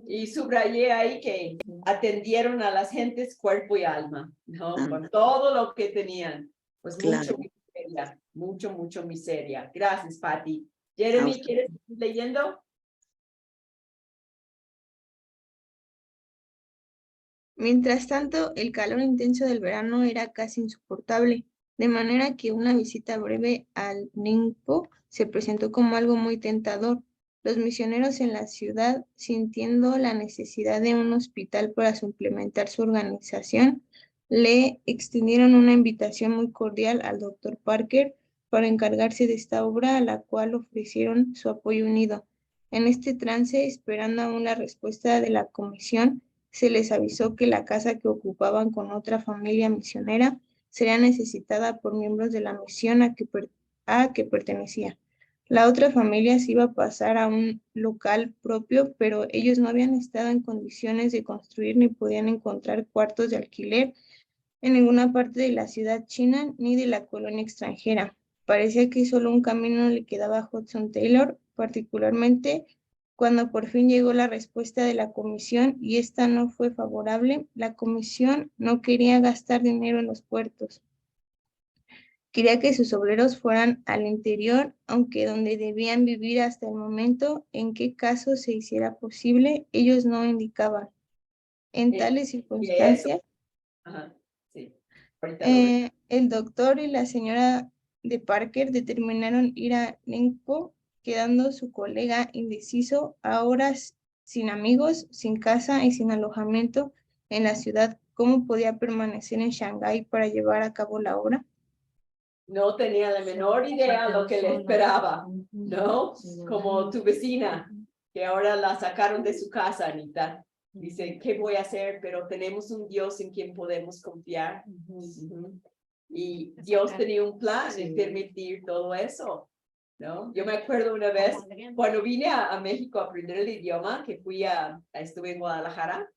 y subrayé ahí que atendieron a las gentes cuerpo y alma, ¿no? Con todo lo que tenían. Pues Claro. mucho miseria. Gracias, Patty. Jeremy, ¿quieres seguir leyendo? Mientras tanto, el calor intenso del verano era casi insoportable, de manera que una visita breve al Ningpo se presentó como algo muy tentador. Los misioneros en la ciudad, sintiendo la necesidad de un hospital para suplementar su organización, le extendieron una invitación muy cordial al Dr. Parker para encargarse de esta obra, a la cual ofrecieron su apoyo unido. En este trance, esperando aún la respuesta de la comisión, se les avisó que la casa que ocupaban con otra familia misionera sería necesitada por miembros de la misión a que pertenecía. La otra familia se iba a pasar a un local propio, pero ellos no habían estado en condiciones de construir ni podían encontrar cuartos de alquiler en ninguna parte de la ciudad china ni de la colonia extranjera. Parecía que solo un camino le quedaba a Hudson Taylor, particularmente cuando por fin llegó la respuesta de la comisión y esta no fue favorable. La comisión no quería gastar dinero en los puertos. Quería que sus obreros fueran al interior, aunque donde debían vivir hasta el momento en qué caso se hiciera posible, ellos no indicaban. En tales circunstancias, Ajá, sí. el doctor y la señora de Parker determinaron ir a Ningpo, quedando su colega indeciso, ahora sin amigos, sin casa y sin alojamiento en la ciudad. ¿Cómo podía permanecer en Shanghái para llevar a cabo la obra? No tenía la menor idea lo que le esperaba, ¿no? Como tu vecina, que ahora la sacaron de su casa, Anita. Dice, ¿qué voy a hacer? Pero tenemos un Dios en quien podemos confiar. Y Dios tenía un plan en permitir todo eso, ¿no? Yo me acuerdo una vez, cuando vine a México a aprender el idioma, que estuve en Guadalajara,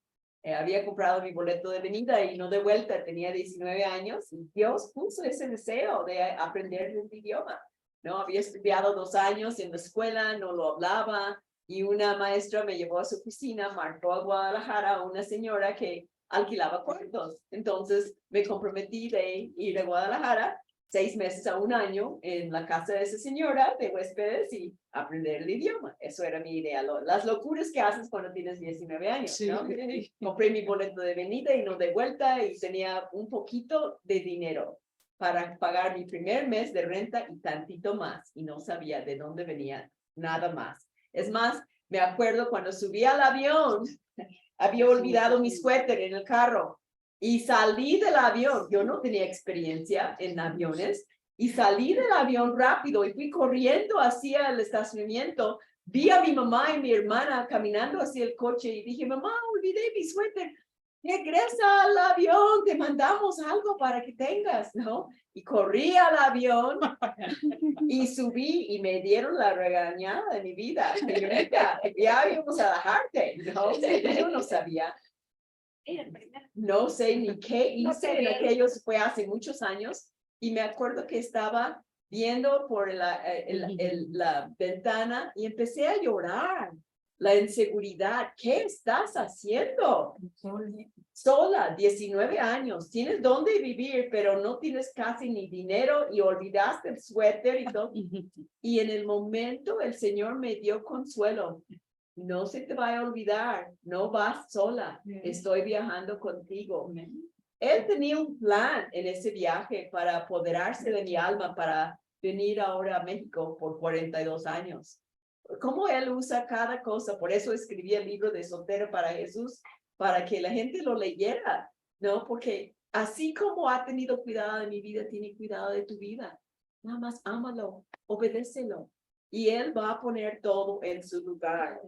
había comprado mi boleto de venida y no de vuelta, tenía 19 años, y Dios puso ese deseo de aprender el idioma, ¿no? Había estudiado 2 años en la escuela, no lo hablaba, y una maestra me llevó a su oficina, marcó a Guadalajara a una señora que alquilaba cuartos. Entonces me comprometí de ir a Guadalajara 6 meses a 1 año en la casa de esa señora de huéspedes y aprender el idioma. Eso era mi idea. Las locuras que haces cuando tienes 19 años, ¿no? Compré mi boleto de venida y no de vuelta y tenía un poquito de dinero para pagar mi primer mes de renta y tantito más. Y no sabía de dónde venía nada más. Es más, me acuerdo cuando subí al avión, había olvidado mi suéter en el carro y salí del avión. Yo no tenía experiencia en aviones y salí del avión rápido y fui corriendo hacia el estacionamiento. Vi a mi mamá y mi hermana caminando hacia el coche y dije, mamá, olvidé mi suéter. Regresa al avión, te mandamos algo para que tengas, ¿no? Y corrí al avión y subí y me dieron la regañada de mi vida. Señorita, ya íbamos a dejarte, ¿no? Yo no sabía. No sé ni qué hice en aquellos, fue hace muchos años, y me acuerdo que estaba viendo por la ventana y empecé a llorar. La inseguridad, ¿qué estás haciendo? Sola, 19 años, tienes dónde vivir, pero no tienes casi ni dinero y olvidaste el suéter y todo. Y en el momento el Señor me dio consuelo. no se te vaya a olvidar, no vas sola, estoy viajando contigo. Él tenía un plan en ese viaje para apoderarse de mi alma, para venir ahora a México por 42 años. Cómo él usa cada cosa, por eso escribí el libro de Soltero para Jesús, para que la gente lo leyera, ¿no? Porque así como ha tenido cuidado de mi vida, tiene cuidado de tu vida. Nada más ámalo, obedécelo, y él va a poner todo en su lugar.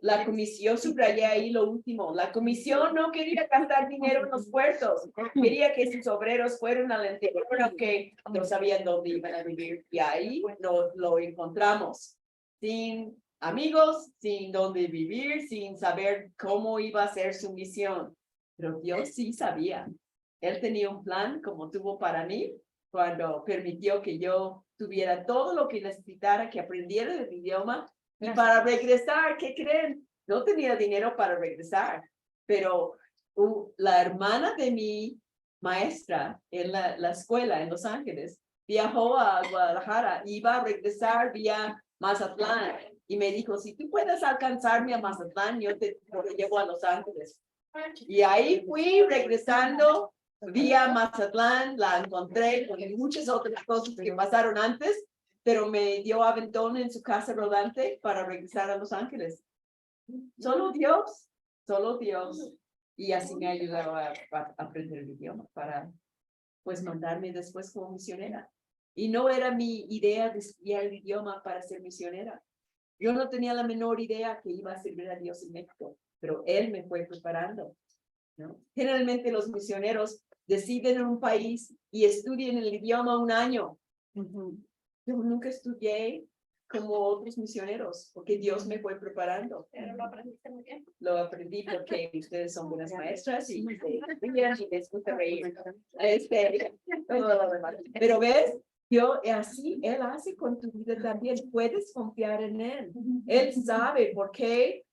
La comisión, subrayé ahí lo último, la comisión no quería gastar dinero en los puertos, quería que sus obreros fueran al interior, aunque no sabían dónde iban a vivir, y ahí lo encontramos, sin amigos, sin dónde vivir, sin saber cómo iba a ser su misión, pero Dios sí sabía. Él tenía un plan como tuvo para mí, cuando permitió que yo tuviera todo lo que necesitara, que aprendiera el idioma. Y para regresar, ¿qué creen? No tenía dinero para regresar, pero la hermana de mi maestra en la escuela en Los Ángeles viajó a Guadalajara, iba a regresar vía Mazatlán y me dijo, si tú puedes alcanzarme a Mazatlán, yo te llevo a Los Ángeles. Y ahí fui regresando vía Mazatlán, la encontré con muchas otras cosas que pasaron antes, pero me dio aventón en su casa rodante para regresar a Los Ángeles. Solo Dios, solo Dios. Y así me ayudó a aprender el idioma para, pues, mandarme después como misionera. Y no era mi idea de estudiar el idioma para ser misionera. Yo no tenía la menor idea que iba a servir a Dios en México, pero Él me fue preparando, ¿no? Generalmente los misioneros deciden en un país y estudian el idioma un año. Yo nunca estudié como otros misioneros, porque Dios me fue preparando. Pero lo aprendiste muy bien. Lo aprendí porque ustedes son buenas maestras y les gusta reír. Todo lo demás. Pero ves, así Él hace con tu vida también. Puedes confiar en Él. Él sabe por qué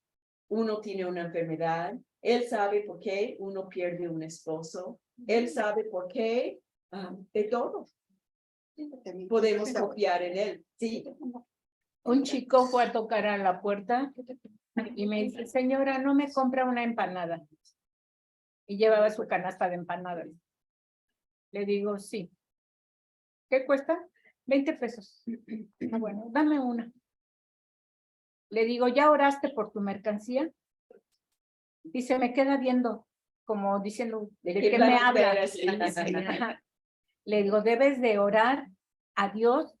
uno tiene una enfermedad. Él sabe por qué uno pierde un esposo. Él sabe por qué de todo. Podemos confiar en Él. Sí. Un chico fue a tocar a la puerta y me dice, señora, ¿no me compra una empanada? Y llevaba su canasta de empanadas. Le digo, sí. ¿Qué cuesta? 20 pesos. Bueno, dame una. Le digo, ¿ya oraste por tu mercancía? Y se me queda viendo, como diciendo, ¿de qué me habla? Le digo, debes de orar a Dios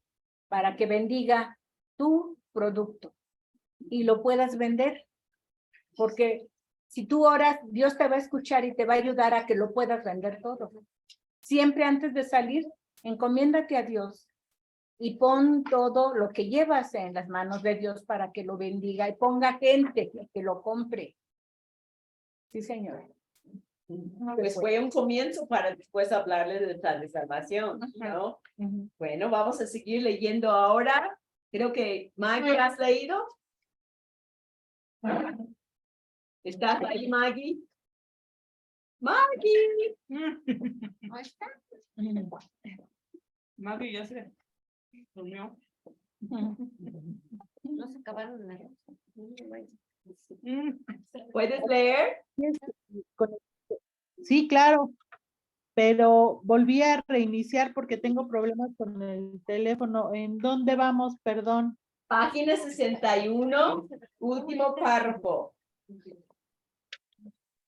para que bendiga tu producto y lo puedas vender, porque si tú oras, Dios te va a escuchar y te va a ayudar a que lo puedas vender todo. Siempre antes de salir, encomiéndate a Dios y pon todo lo que llevas en las manos de Dios para que lo bendiga y ponga gente que lo compre. Sí, señor. Pues fue un comienzo para después hablarle del plan de salvación, ¿no? Bueno, vamos a seguir leyendo ahora. Creo que Maggie, ¿has leído? ¿Estás ahí, Maggie? Maggie. ¿Ahí está? Maggie ya se durmió. No se acabaron las. ¿Puedes leer? Sí, claro, pero volví a reiniciar porque tengo problemas con el teléfono. ¿En dónde vamos? Perdón. Página 61, último párrafo.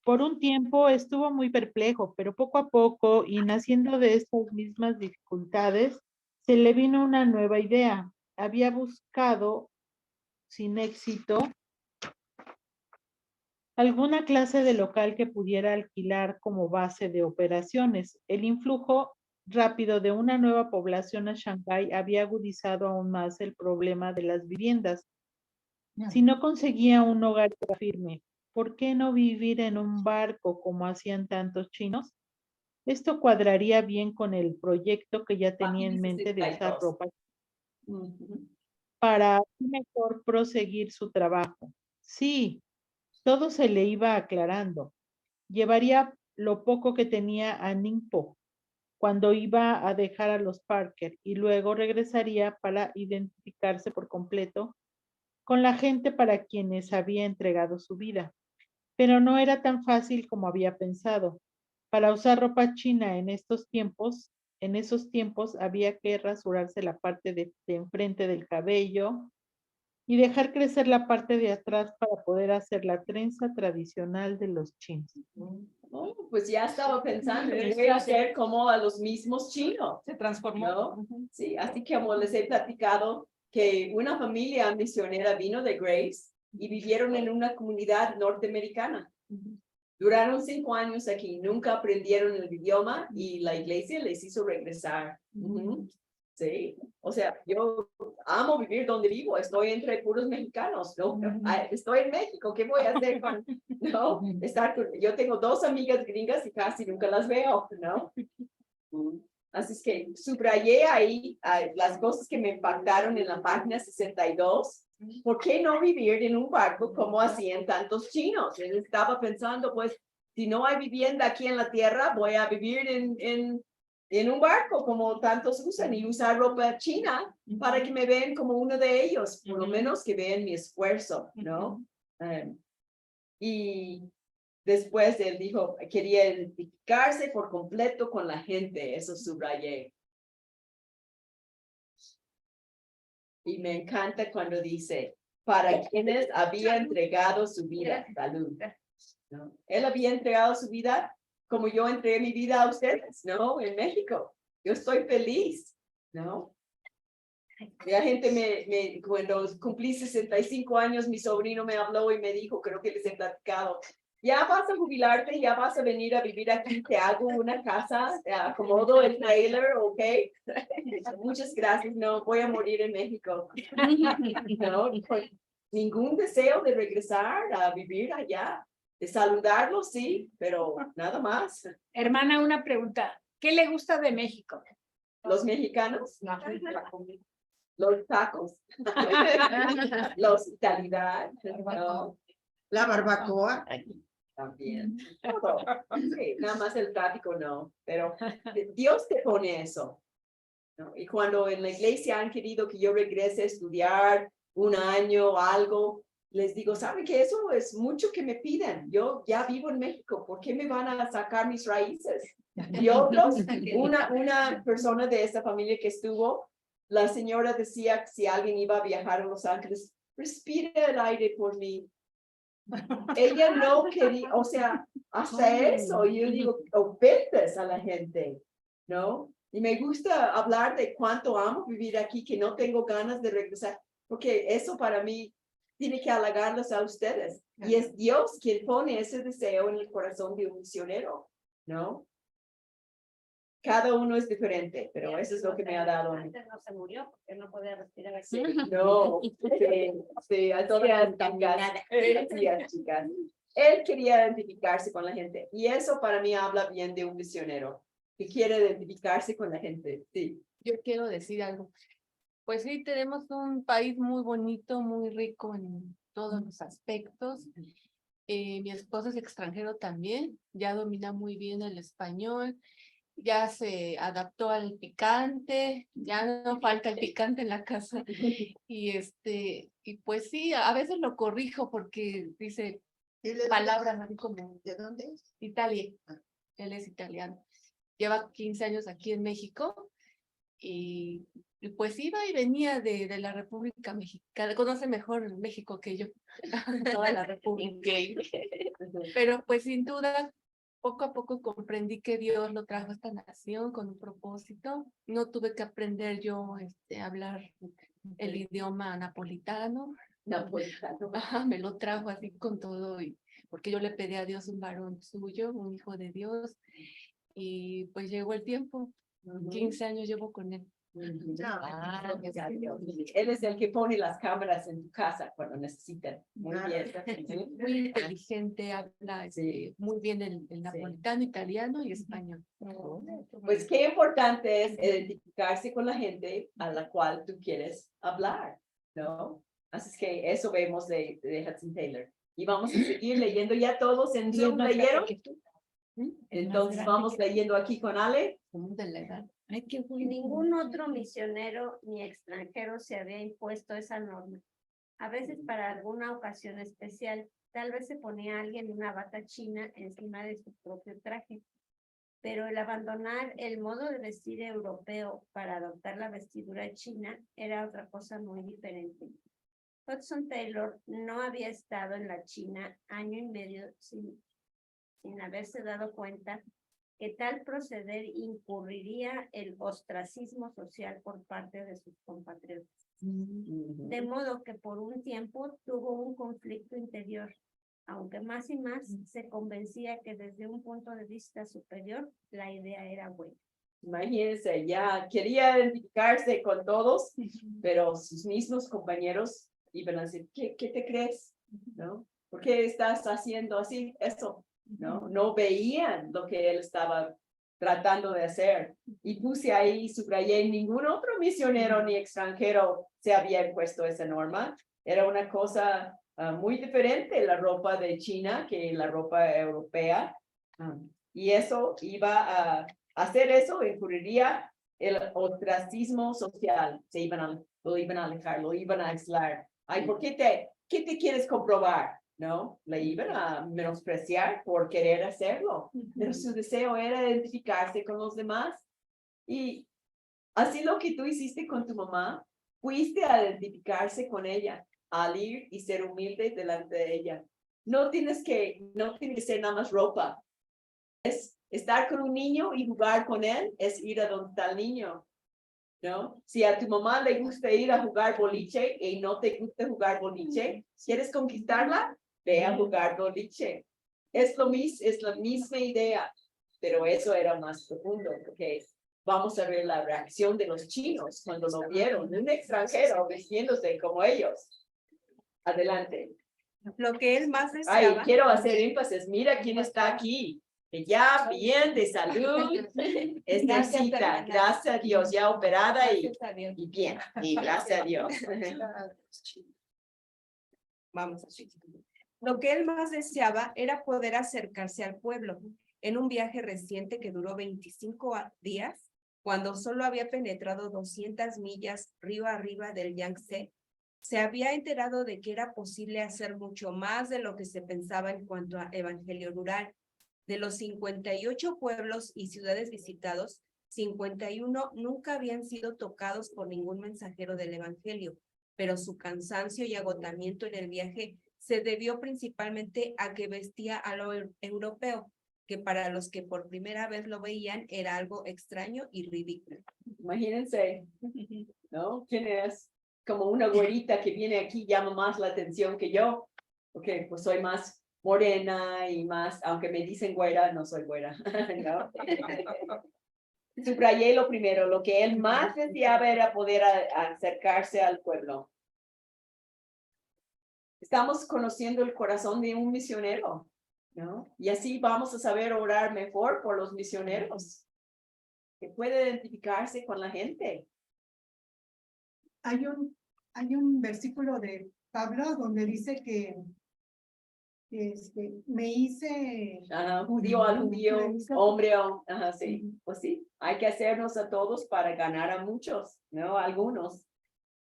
Por un tiempo estuvo muy perplejo, pero poco a poco, y naciendo de estas mismas dificultades, se le vino una nueva idea. Había buscado, sin éxito, alguna clase de local que pudiera alquilar como base de operaciones. El influjo rápido de una nueva población a Shanghái había agudizado aún más el problema de las viviendas. Si no conseguía un hogar firme, ¿por qué no vivir en un barco como hacían tantos chinos? Esto cuadraría bien con el proyecto que ya tenía en mente de usar ropa para mejor proseguir su trabajo. Sí, todo se le iba aclarando. Llevaría lo poco que tenía a Ningpo cuando iba a dejar a los Parker y luego regresaría para identificarse por completo con la gente para quienes había entregado su vida. Pero no era tan fácil como había pensado. Para usar ropa china en esos tiempos había que rasurarse la parte de enfrente del cabello y dejar crecer la parte de atrás para poder hacer la trenza tradicional de los chinos. Oh, pues ya estaba pensando, voy a hacer como a los mismos chinos. Se transformó. ¿No? Sí, así que como les he platicado que una familia misionera vino de Grace y vivieron en una comunidad norteamericana. Duraron 5 años aquí, nunca aprendieron el idioma y la iglesia les hizo regresar. Sí, o sea, yo amo vivir donde vivo, estoy entre puros mexicanos, ¿no? Estoy en México, ¿qué voy a hacer con, no? Yo tengo 2 amigas gringas y casi nunca las veo, ¿no? Así es que subrayé ahí las cosas que me impactaron en la página 62. ¿Por qué no vivir en un barco como hacían tantos chinos? Él estaba pensando, pues, si no hay vivienda aquí en la tierra, voy a vivir en un barco como tantos usan y usar ropa china para que me vean como uno de ellos, por lo menos que vean mi esfuerzo, ¿no? Y después él dijo, quería identificarse por completo con la gente, eso subrayé. Y me encanta cuando dice, para quienes había entregado su vida, salud. ¿No? Él había entregado su vida como yo entregué mi vida a ustedes, ¿no? En México. Yo estoy feliz, ¿no? La gente cuando cumplí 65 años, mi sobrino me habló y me dijo, creo que les he platicado, ya vas a jubilarte, ya vas a venir a vivir aquí, te hago una casa, te acomodo el trailer, ¿ok? Muchas gracias, no, voy a morir en México. No, ningún deseo de regresar a vivir allá, de saludarlos, sí, pero nada más. Hermana, una pregunta. ¿Qué le gusta de México? ¿Los mexicanos? Los tacos, la hospitalidad, ¿no? La barbacoa. También. Todo. Sí, nada más el tráfico no, pero Dios te pone eso, ¿no? Y cuando en la iglesia han querido que yo regrese a estudiar 1 año o algo, les digo, ¿saben qué? Eso es mucho que me piden. Yo ya vivo en México, ¿por qué me van a sacar mis raíces? Y otros, una persona de esta familia que estuvo, la señora decía que si alguien iba a viajar a Los Ángeles, respira el aire por mí. Ella no quería, o sea, hasta eso, yo digo, ofendes a la gente, ¿no? Y me gusta hablar de cuánto amo vivir aquí, que no tengo ganas de regresar, porque eso para mí tiene que halagarlos a ustedes. Y es Dios quien pone ese deseo en el corazón de un misionero, ¿no? Cada uno es diferente, pero eso es lo que me ha dado. Antes no se murió porque no podía respirar Sí, aquí. no, sí, a todas las chicas. Él quería identificarse con la gente y eso para mí habla bien de un misionero que quiere identificarse con la gente. Sí. Yo quiero decir algo. Pues sí, tenemos un país muy bonito, muy rico en todos los aspectos. Mi esposo es extranjero también, ya domina muy bien el español, ya se adaptó al picante, ya no falta el picante en la casa. Y pues sí, a veces lo corrijo porque dice palabras así como, ¿de dónde es? Italia. Él es italiano. Lleva 15 años aquí en México y pues iba y venía de la República Mexicana. Conoce mejor México que yo, toda la República. Pero pues sin duda, poco a poco comprendí que Dios lo trajo a esta nación con un propósito. No tuve que aprender yo a hablar el idioma napolitano. Ajá, me lo trajo así con todo, porque yo le pedí a Dios un varón suyo, un hijo de Dios, y pues llegó el tiempo. 15 años llevo con él. Él es el que pone las cámaras en tu casa cuando necesitan. Muy bien. Muy inteligente, habla muy bien el napolitano, italiano y español. Pues qué importante es identificarse con la gente a la cual tú quieres hablar, ¿no? Así es que eso vemos de Hudson Taylor. Y vamos a seguir leyendo ya todos en Zoom. ¿Leyeron? Entonces vamos leyendo aquí con Ale. De la edad. Ningún otro misionero ni extranjero se había impuesto esa norma. a veces para alguna ocasión especial. Tal vez se ponía alguien una bata china encima de su propio traje. Pero el abandonar el modo de vestir europeo para adoptar la vestidura china era otra cosa muy diferente. Hudson Taylor no había estado en la China año y medio sin haberse dado cuenta que tal proceder incurriría el ostracismo social por parte de sus compatriotas. De modo que por un tiempo tuvo un conflicto interior, aunque más y más se convencía que desde un punto de vista superior la idea era buena. Imagínense, ya quería identificarse con todos, pero sus mismos compañeros iban a decir, ¿qué te crees? ¿No? ¿Por qué estás haciendo así? Eso, ¿no? No veían lo que él estaba tratando de hacer. Y puse ahí, subrayé, ningún otro misionero ni extranjero se había impuesto esa norma. Era una cosa muy diferente la ropa de China que la ropa europea. Y eso iba a hacer eso, incurriría el ostracismo social. Lo iban a alejar, lo iban a aislar. Ay, ¿por qué te quieres comprobar? ¿No? Le iban a menospreciar por querer hacerlo. Pero su deseo era identificarse con los demás. Y así lo que tú hiciste con tu mamá, fuiste a identificarse con ella, al ir y ser humilde delante de ella. No tiene que ser nada más ropa. Es estar con un niño y jugar con él, es ir a donde está el niño. ¿No? Si a tu mamá le gusta ir a jugar boliche y no te gusta jugar boliche, ¿quieres conquistarla? Ve a jugar boliche. Es la misma idea, pero eso era más profundo, porque vamos a ver la reacción de los chinos cuando lo vieron, un extranjero vistiéndose como ellos. Adelante. Lo que él más deseaba. Ay, quiero hacer énfasis, mira quién está aquí. Ya bien de salud, Esthercita, gracias a Dios, ya operada y bien, y gracias a Dios. Vamos a Lo que él más deseaba era poder acercarse al pueblo. En un viaje reciente que duró 25 días, cuando solo había penetrado 200 millas río arriba del Yangtze, se había enterado de que era posible hacer mucho más de lo que se pensaba en cuanto a evangelio rural. De los 58 pueblos y ciudades visitados, 51 nunca habían sido tocados por ningún mensajero del evangelio, pero su cansancio y agotamiento en el viaje se debió principalmente a que vestía a lo europeo, que para los que por primera vez lo veían era algo extraño y ridículo. Imagínense, ¿no? ¿Quién es? Como una güerita que viene aquí llama más la atención que yo, porque pues soy más morena y más, aunque me dicen güera, no soy güera, ¿no? Subrayé lo primero, lo que él más deseaba era poder acercarse al pueblo. Estamos conociendo el corazón de un misionero, ¿no? Y así vamos a saber orar mejor por los misioneros, que puede identificarse con la gente. Hay un versículo de Pablo donde dice que me hice judío al judío, hombre a sí, pues sí, hay que hacernos a todos para ganar a muchos, ¿no? Algunos.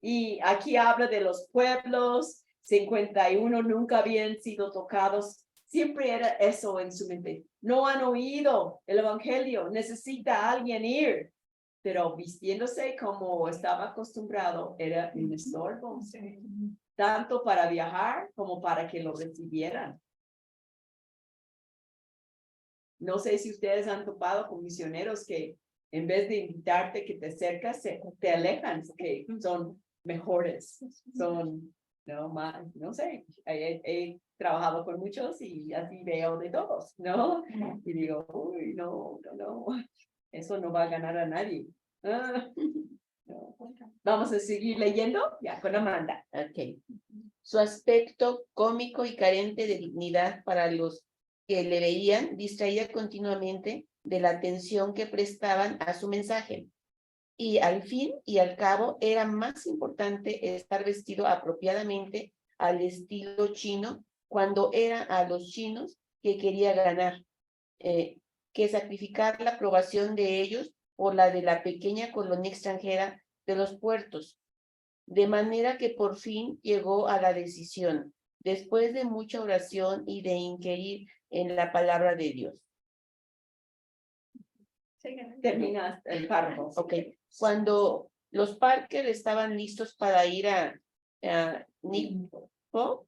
Y aquí habla de los pueblos, 51 nunca habían sido tocados, siempre era eso en su mente. No han oído el evangelio, necesita alguien ir, pero vistiéndose como estaba acostumbrado era un estorbo. Tanto para viajar como para que lo recibieran. No sé si ustedes han topado con misioneros que en vez de invitarte que te acercas, te alejan, que son mejores, son, no, más, no sé, he trabajado con muchos y así veo de todos, ¿no? Y digo, uy, no, eso no va a ganar a nadie. No. Vamos a seguir leyendo, ya con Amanda. Okay. Su aspecto cómico y carente de dignidad para los que le veían distraía continuamente de la atención que prestaban a su mensaje. Y al fin y al cabo era más importante estar vestido apropiadamente al estilo chino cuando era a los chinos que quería ganar, que sacrificar la aprobación de ellos por la de la pequeña colonia extranjera de los puertos. de manera que por fin llegó a la decisión, después de mucha oración y de inquirir en la palabra de Dios. Terminas el párrafo. Ok, cuando los Parker estaban listos para ir a Nipo,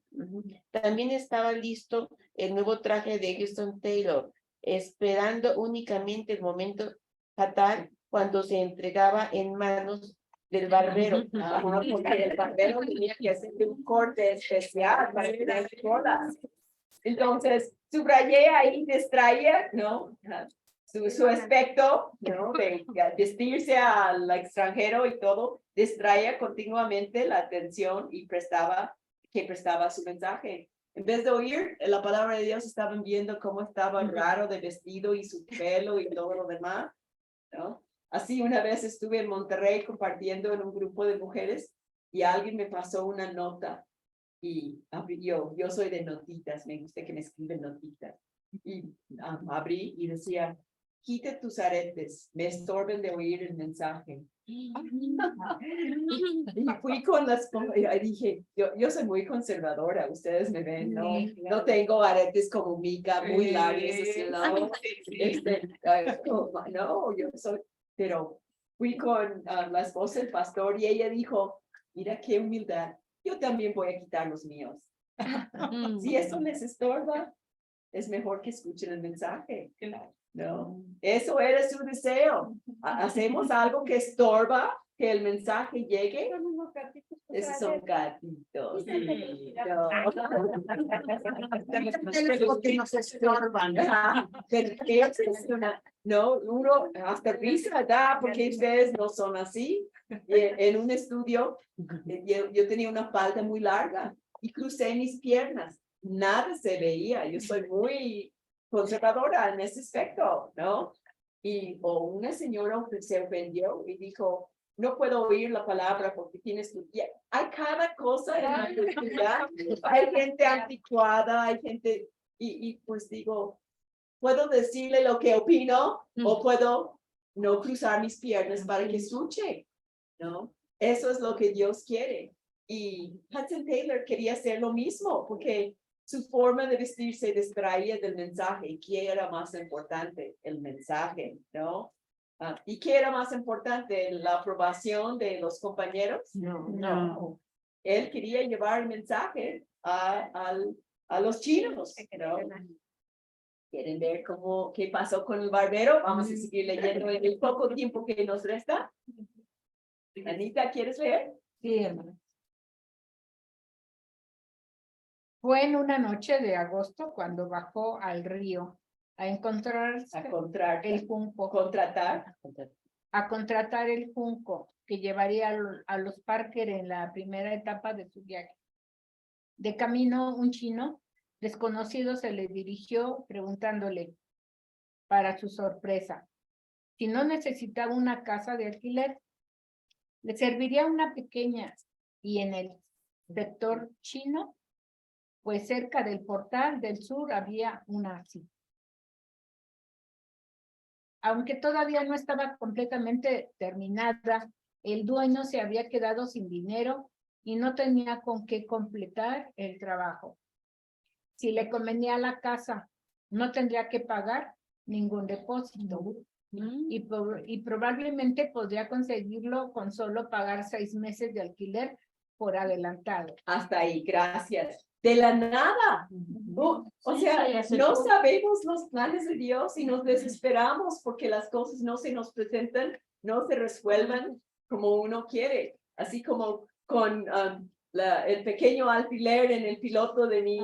también estaba listo el nuevo traje de Hudson Taylor, esperando únicamente el momento fatal cuando se entregaba en manos del barbero. Ajá, porque el barbero tenía que hacer un corte especial para tener colas. Entonces, subrayé ahí, distraía, ¿no? Su aspecto, ¿no? De vestirse al extranjero y todo, distraía continuamente la atención y prestaba su mensaje. En vez de oír la palabra de Dios, estaban viendo cómo estaba raro de vestido y su pelo y todo lo demás, ¿no? Así una vez estuve en Monterrey compartiendo en un grupo de mujeres y alguien me pasó una nota y yo soy de notitas, me gusta que me escriben notitas. Y abrí y decía, quita tus aretes, me estorban de oír el mensaje. Y fui con y dije, yo soy muy conservadora, ustedes me ven, ¿no? No tengo aretes como Mica, muy largos, así, no, yo soy, pero fui con la esposa del pastor y ella dijo, mira qué humildad, yo también voy a quitar los míos. Si eso les estorba, es mejor que escuchen el mensaje. No, eso era su deseo. Hacemos algo que estorba que el mensaje llegue. Esos son gatitos. Sí, Porque nos estorban. No, uno hasta risa da porque ustedes no son así. En un estudio, yo tenía una falda muy larga y crucé mis piernas. Nada se veía. Yo soy muy conservadora en ese aspecto, ¿no? Y una señora se ofendió y dijo, no puedo oír la palabra porque tienes tu pie. Hay cada cosa en la cultura. Hay gente anticuada, hay gente, y pues digo, puedo decirle lo que opino o puedo no cruzar mis piernas para que escuche, ¿no? Eso es lo que Dios quiere. Y Hudson Taylor quería hacer lo mismo porque su forma de vestirse distraía del mensaje. ¿Qué era más importante? El mensaje, ¿no? ¿Y qué era más importante? ¿La aprobación de los compañeros? No. Él quería llevar el mensaje a los chinos, ¿no? ¿Quieren ver qué pasó con el barbero? Vamos a seguir leyendo en el poco tiempo que nos resta. Anita, ¿quieres leer? Sí, hermano. Fue en una noche de agosto cuando bajó al río a contratar el junco que llevaría a los Parker en la primera etapa de su viaje. De camino, un chino desconocido se le dirigió preguntándole, para su sorpresa, si no necesitaba una casa de alquiler. Le serviría una pequeña y en el sector chino, pues cerca del portal del sur había una así. Aunque todavía no estaba completamente terminada, el dueño se había quedado sin dinero y no tenía con qué completar el trabajo. Si le convenía la casa, no tendría que pagar ningún depósito y probablemente podría conseguirlo con solo pagar 6 meses de alquiler por adelantado. Hasta ahí, gracias. De la nada. O sea, no sabemos los planes de Dios y nos desesperamos porque las cosas no se nos presentan, no se resuelvan como uno quiere. Así como con el pequeño alfiler en el piloto de mi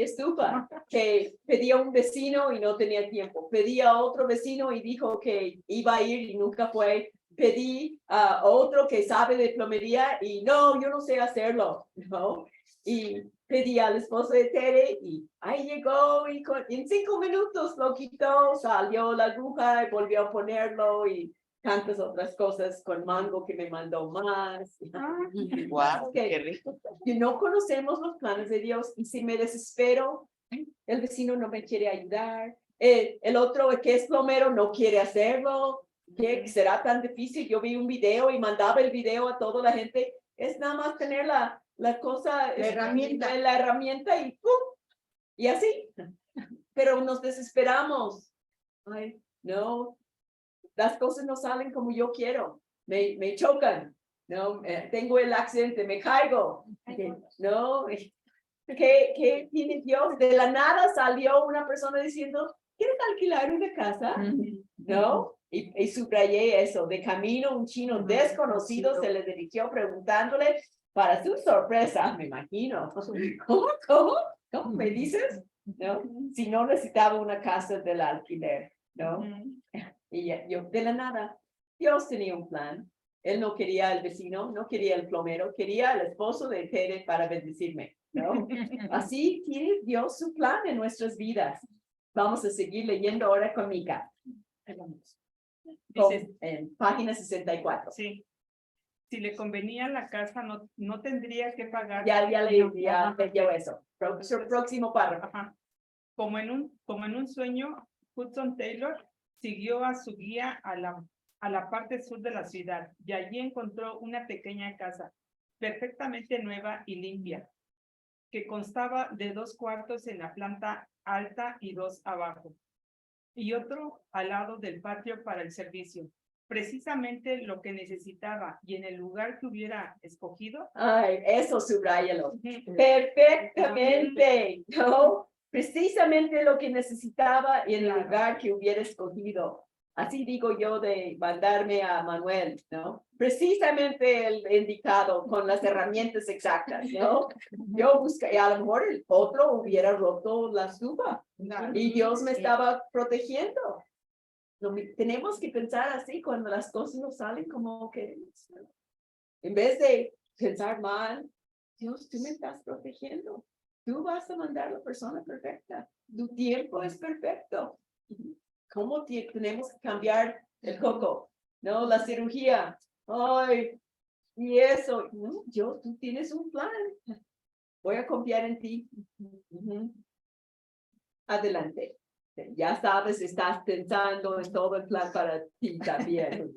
estufa, que pedía a un vecino y no tenía tiempo. Pedía a otro vecino y dijo que iba a ir y nunca fue. Pedí a otro que sabe de plomería y no, yo no sé hacerlo, ¿no? Y pedí al esposo de Tere y ahí llegó y en 5 minutos lo quitó, salió la aguja y volvió a ponerlo y tantas otras cosas con mango que me mandó más. Wow, qué rico. Y no conocemos los planes de Dios y si me desespero, el vecino no me quiere ayudar, el otro que es plomero no quiere hacerlo. ¿Qué será tan difícil? Yo vi un video y mandaba el video a toda la gente. Es nada más tener la cosa, la herramienta y ¡pum! Y así. Pero nos desesperamos. Ay, no, las cosas no salen como yo quiero. Me chocan. No, tengo el accidente, me caigo. No, ¿qué tiene Dios? De la nada salió una persona diciendo, ¿quieres alquilar una casa? No, y subrayé eso. De camino, un chino desconocido se le dirigió preguntándole, para su sorpresa, me imagino. ¿Cómo me dices? ¿No? Si no necesitaba una casa del alquiler, ¿no? Y yo, de la nada, Dios tenía un plan. Él no quería el vecino, no quería el plomero, quería el esposo de Tere para bendecirme, ¿no? Así tiene Dios su plan en nuestras vidas. Vamos a seguir leyendo ahora con Mica. En página 64. Sí. Si le convenía la casa, no tendría que pagar. Ya leyó eso. Próximo párrafo. Ajá. Como en un sueño, Hudson Taylor siguió a su guía a la parte sur de la ciudad y allí encontró una pequeña casa perfectamente nueva y limpia, que constaba de 2 cuartos en la planta alta y 2 abajo, y otro al lado del patio para el servicio. Precisamente lo que necesitaba y en el lugar que hubiera escogido. Ay, eso subráyalo. Perfectamente, ¿no? Precisamente lo que necesitaba y en el lugar que hubiera escogido. Así digo yo de mandarme a Manuel, ¿no? Precisamente el indicado con las herramientas exactas, ¿no? Yo busqué, y a lo mejor el otro hubiera roto la estufa y Dios me estaba protegiendo. Tenemos que pensar así cuando las cosas no salen como que, en vez de pensar mal, Dios, tú me estás protegiendo. Tú vas a mandar la persona perfecta. Tu tiempo es perfecto. ¿Cómo tenemos que cambiar el coco? No, la cirugía. Ay, y eso. No, tú tienes un plan. Voy a confiar en ti. Adelante. Ya sabes, estás pensando en todo el plan para ti también.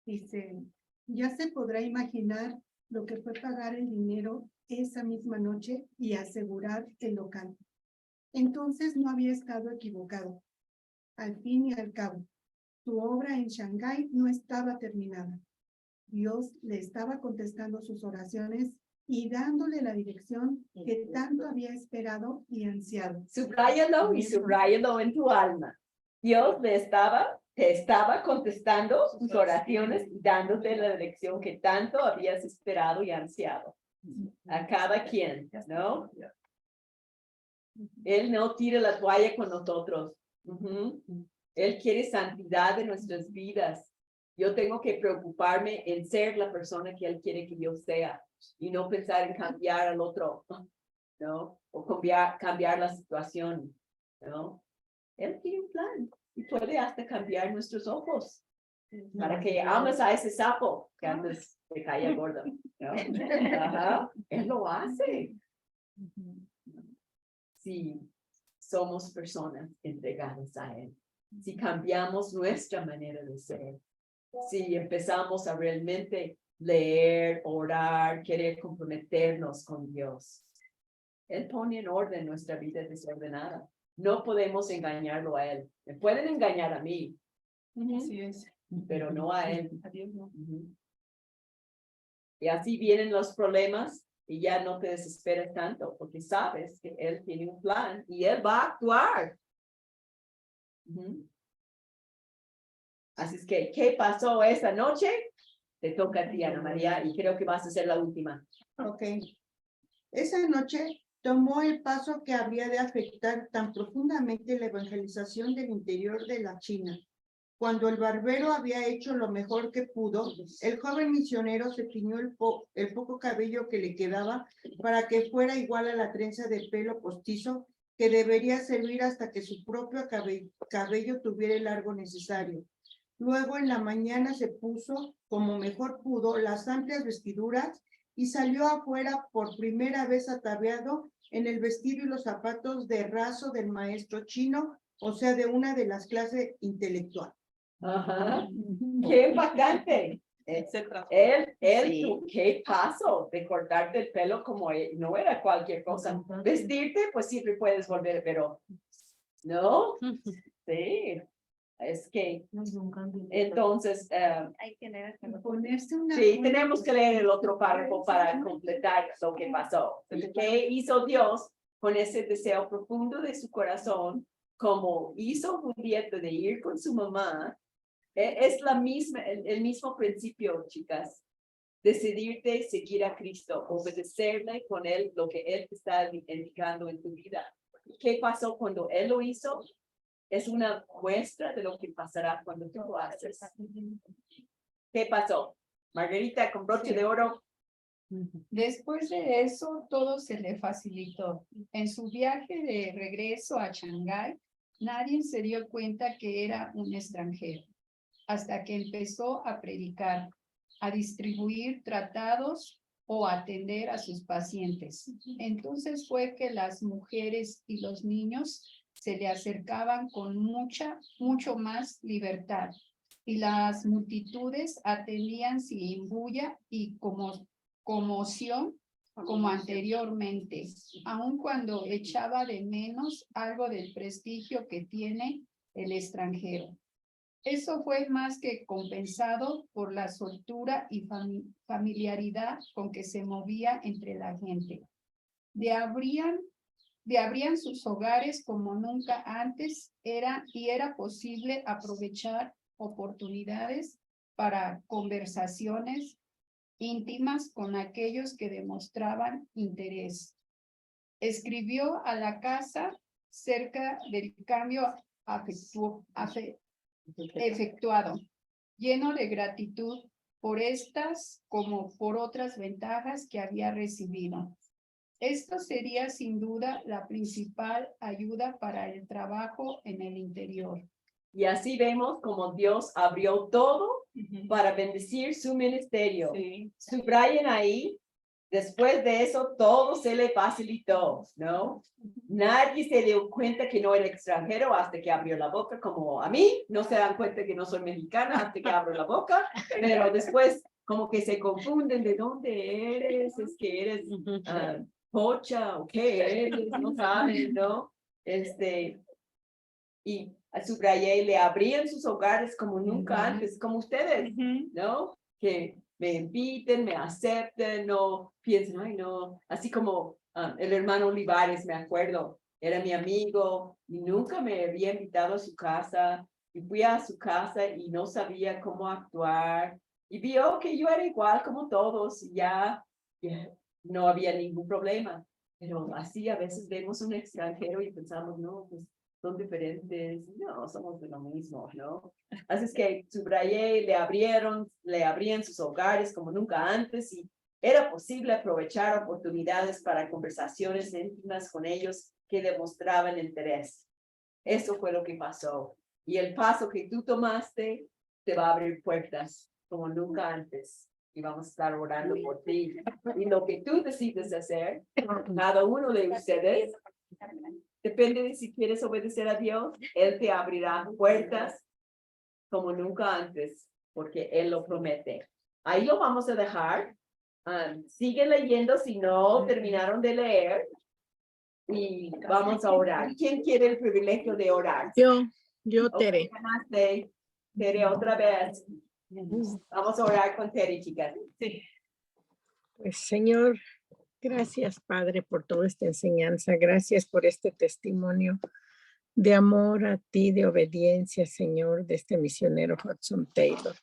Dice, ya se podrá imaginar lo que fue pagar el dinero esa misma noche y asegurar el local. Entonces no había estado equivocado. Al fin y al cabo, su obra en Shanghái no estaba terminada. Dios le estaba contestando sus oraciones y dándole la dirección que tanto había esperado y ansiado. Subráyalo y subráyalo en tu alma. Dios te estaba contestando sus oraciones y dándote la dirección que tanto habías esperado y ansiado. A cada quien, ¿no? Él no tira la toalla con nosotros. Él quiere santidad en nuestras vidas. Yo tengo que preocuparme en ser la persona que Él quiere que yo sea y no pensar en cambiar al otro, ¿no? O cambiar la situación, ¿no? Él tiene un plan y puede hasta cambiar nuestros ojos para que ames a ese sapo que antes te caía gordo, ¿no? Ajá. Él lo hace. Si somos personas entregadas a Él, si cambiamos nuestra manera de ser, si empezamos a realmente leer, orar, querer comprometernos con Dios, Él pone en orden nuestra vida desordenada. No podemos engañarlo a Él. Me pueden engañar a mí, Así es. pero no a Él. A Dios no. Y así vienen los problemas y ya no te desesperes tanto, porque sabes que Él tiene un plan y Él va a actuar. Así es que, ¿qué pasó esa noche? Te toca a ti, Ana María, y creo que vas a ser la última. Ok. Esa noche tomó el paso que habría de afectar tan profundamente la evangelización del interior de la China. Cuando el barbero había hecho lo mejor que pudo, el joven misionero se tiñó el poco cabello que le quedaba para que fuera igual a la trenza de pelo postizo que debería servir hasta que su propio cabello tuviera el largo necesario. Luego en la mañana se puso, como mejor pudo, las amplias vestiduras y salió afuera por primera vez ataviado en el vestido y los zapatos de raso del maestro chino, o sea, de una de las clases intelectual. Ajá. Qué impactante. Qué paso de cortarte el pelo como no era cualquier cosa. Vestirte, pues siempre puedes volver, pero no. Sí. Es que entonces Hay que leer. Ponerse una sí, tenemos que leer el otro párrafo para completar lo que pasó. ¿Qué hizo Dios con ese deseo profundo de su corazón? Como hizo Julieta de ir con su mamá, es la misma, el mismo principio, chicas. Decidirte seguir a Cristo, obedecerle con él lo que él te está indicando en tu vida. ¿Qué pasó cuando él lo hizo? Es una muestra de lo que pasará cuando tú lo haces. ¿Qué pasó? Margarita con broche de oro. Después de eso, todo se le facilitó. En su viaje de regreso a Shanghái, nadie se dio cuenta que era un extranjero, hasta que empezó a predicar, a distribuir tratados o a atender a sus pacientes. Entonces fue que las mujeres y los niños se le acercaban con mucho más libertad, y las multitudes atendían sin bulla y conmoción como anteriormente, aun cuando echaba de menos algo del prestigio que tiene el extranjero. Eso fue más que compensado por la soltura y familiaridad con que se movía entre la gente. Abrían sus hogares como nunca antes era posible aprovechar oportunidades para conversaciones íntimas con aquellos que demostraban interés. Escribió a la casa cerca del cambio efectuado, lleno de gratitud por estas como por otras ventajas que había recibido. Esto sería sin duda la principal ayuda para el trabajo en el interior. Y así vemos como Dios abrió todo para bendecir su ministerio. Subrayen ahí, después de eso todo se le facilitó, ¿no? Nadie se dio cuenta que no era extranjero hasta que abrió la boca, como a mí, no se dan cuenta que no soy mexicana hasta que abro la boca, pero después como que se confunden de dónde eres, es que eres pocha o qué eres, no saben, ¿no? Y a subrayé, le abrían sus hogares como nunca antes, como ustedes, ¿no? Que me inviten, me acepten, no piensen, ay, no, así como el hermano Olivares, me acuerdo, era mi amigo y nunca me había invitado a su casa, y fui a su casa y no sabía cómo actuar, y vio que yo era igual como todos, y ya no había ningún problema, pero así a veces vemos un extranjero y pensamos, no, pues son diferentes, no, somos de lo mismo, ¿no? Así es que subrayé, le abrían sus hogares como nunca antes y era posible aprovechar oportunidades para conversaciones íntimas con ellos que demostraban interés. Eso fue lo que pasó. Y el paso que tú tomaste te va a abrir puertas como nunca antes. Y vamos a estar orando por ti. Y lo que tú decides hacer, cada uno de ustedes, depende de si quieres obedecer a Dios, Él te abrirá puertas como nunca antes, porque Él lo promete. Ahí lo vamos a dejar. Sigue leyendo si no terminaron de leer. Y vamos a orar. ¿Quién quiere el privilegio de orar? Yo, Tere. Tere, otra vez. Vamos a orar con Tere, chicas. Sí. Pues, Señor, gracias, Padre, por toda esta enseñanza. Gracias por este testimonio de amor a ti, de obediencia, Señor, de este misionero Hudson Taylor.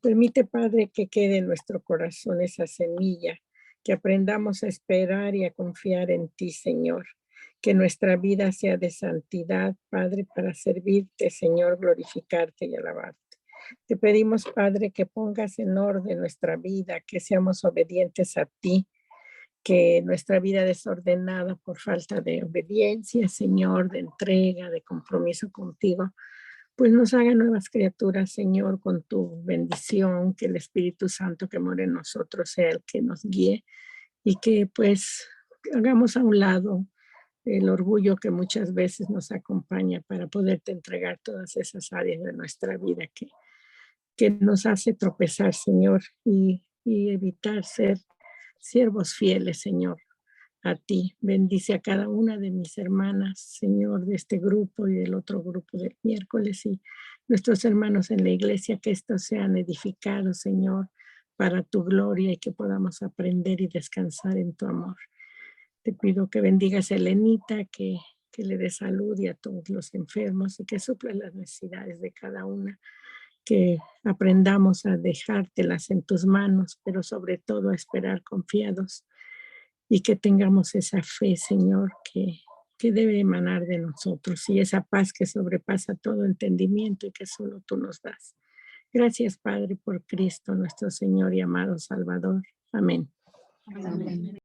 Permite, Padre, que quede en nuestro corazón esa semilla, que aprendamos a esperar y a confiar en ti, Señor. Que nuestra vida sea de santidad, Padre, para servirte, Señor, glorificarte y alabarte. Te pedimos, Padre, que pongas en orden nuestra vida, que seamos obedientes a ti, que nuestra vida desordenada por falta de obediencia, Señor, de entrega, de compromiso contigo, pues nos haga nuevas criaturas, Señor, con tu bendición, que el Espíritu Santo que mora en nosotros sea el que nos guíe y que pues hagamos a un lado el orgullo que muchas veces nos acompaña para poderte entregar todas esas áreas de nuestra vida que nos hace tropezar, Señor, y evitar ser siervos fieles, Señor, a ti. Bendice a cada una de mis hermanas, Señor, de este grupo y del otro grupo del miércoles y nuestros hermanos en la iglesia, que estos sean edificados, Señor, para tu gloria y que podamos aprender y descansar en tu amor. Te pido que bendigas a Elenita, que le dé salud y a todos los enfermos y que supla las necesidades de cada una, que aprendamos a dejártelas en tus manos, pero sobre todo a esperar confiados y que tengamos esa fe, Señor, que debe emanar de nosotros y esa paz que sobrepasa todo entendimiento y que solo tú nos das. Gracias, Padre, por Cristo, nuestro Señor y amado Salvador. Amén. Amén.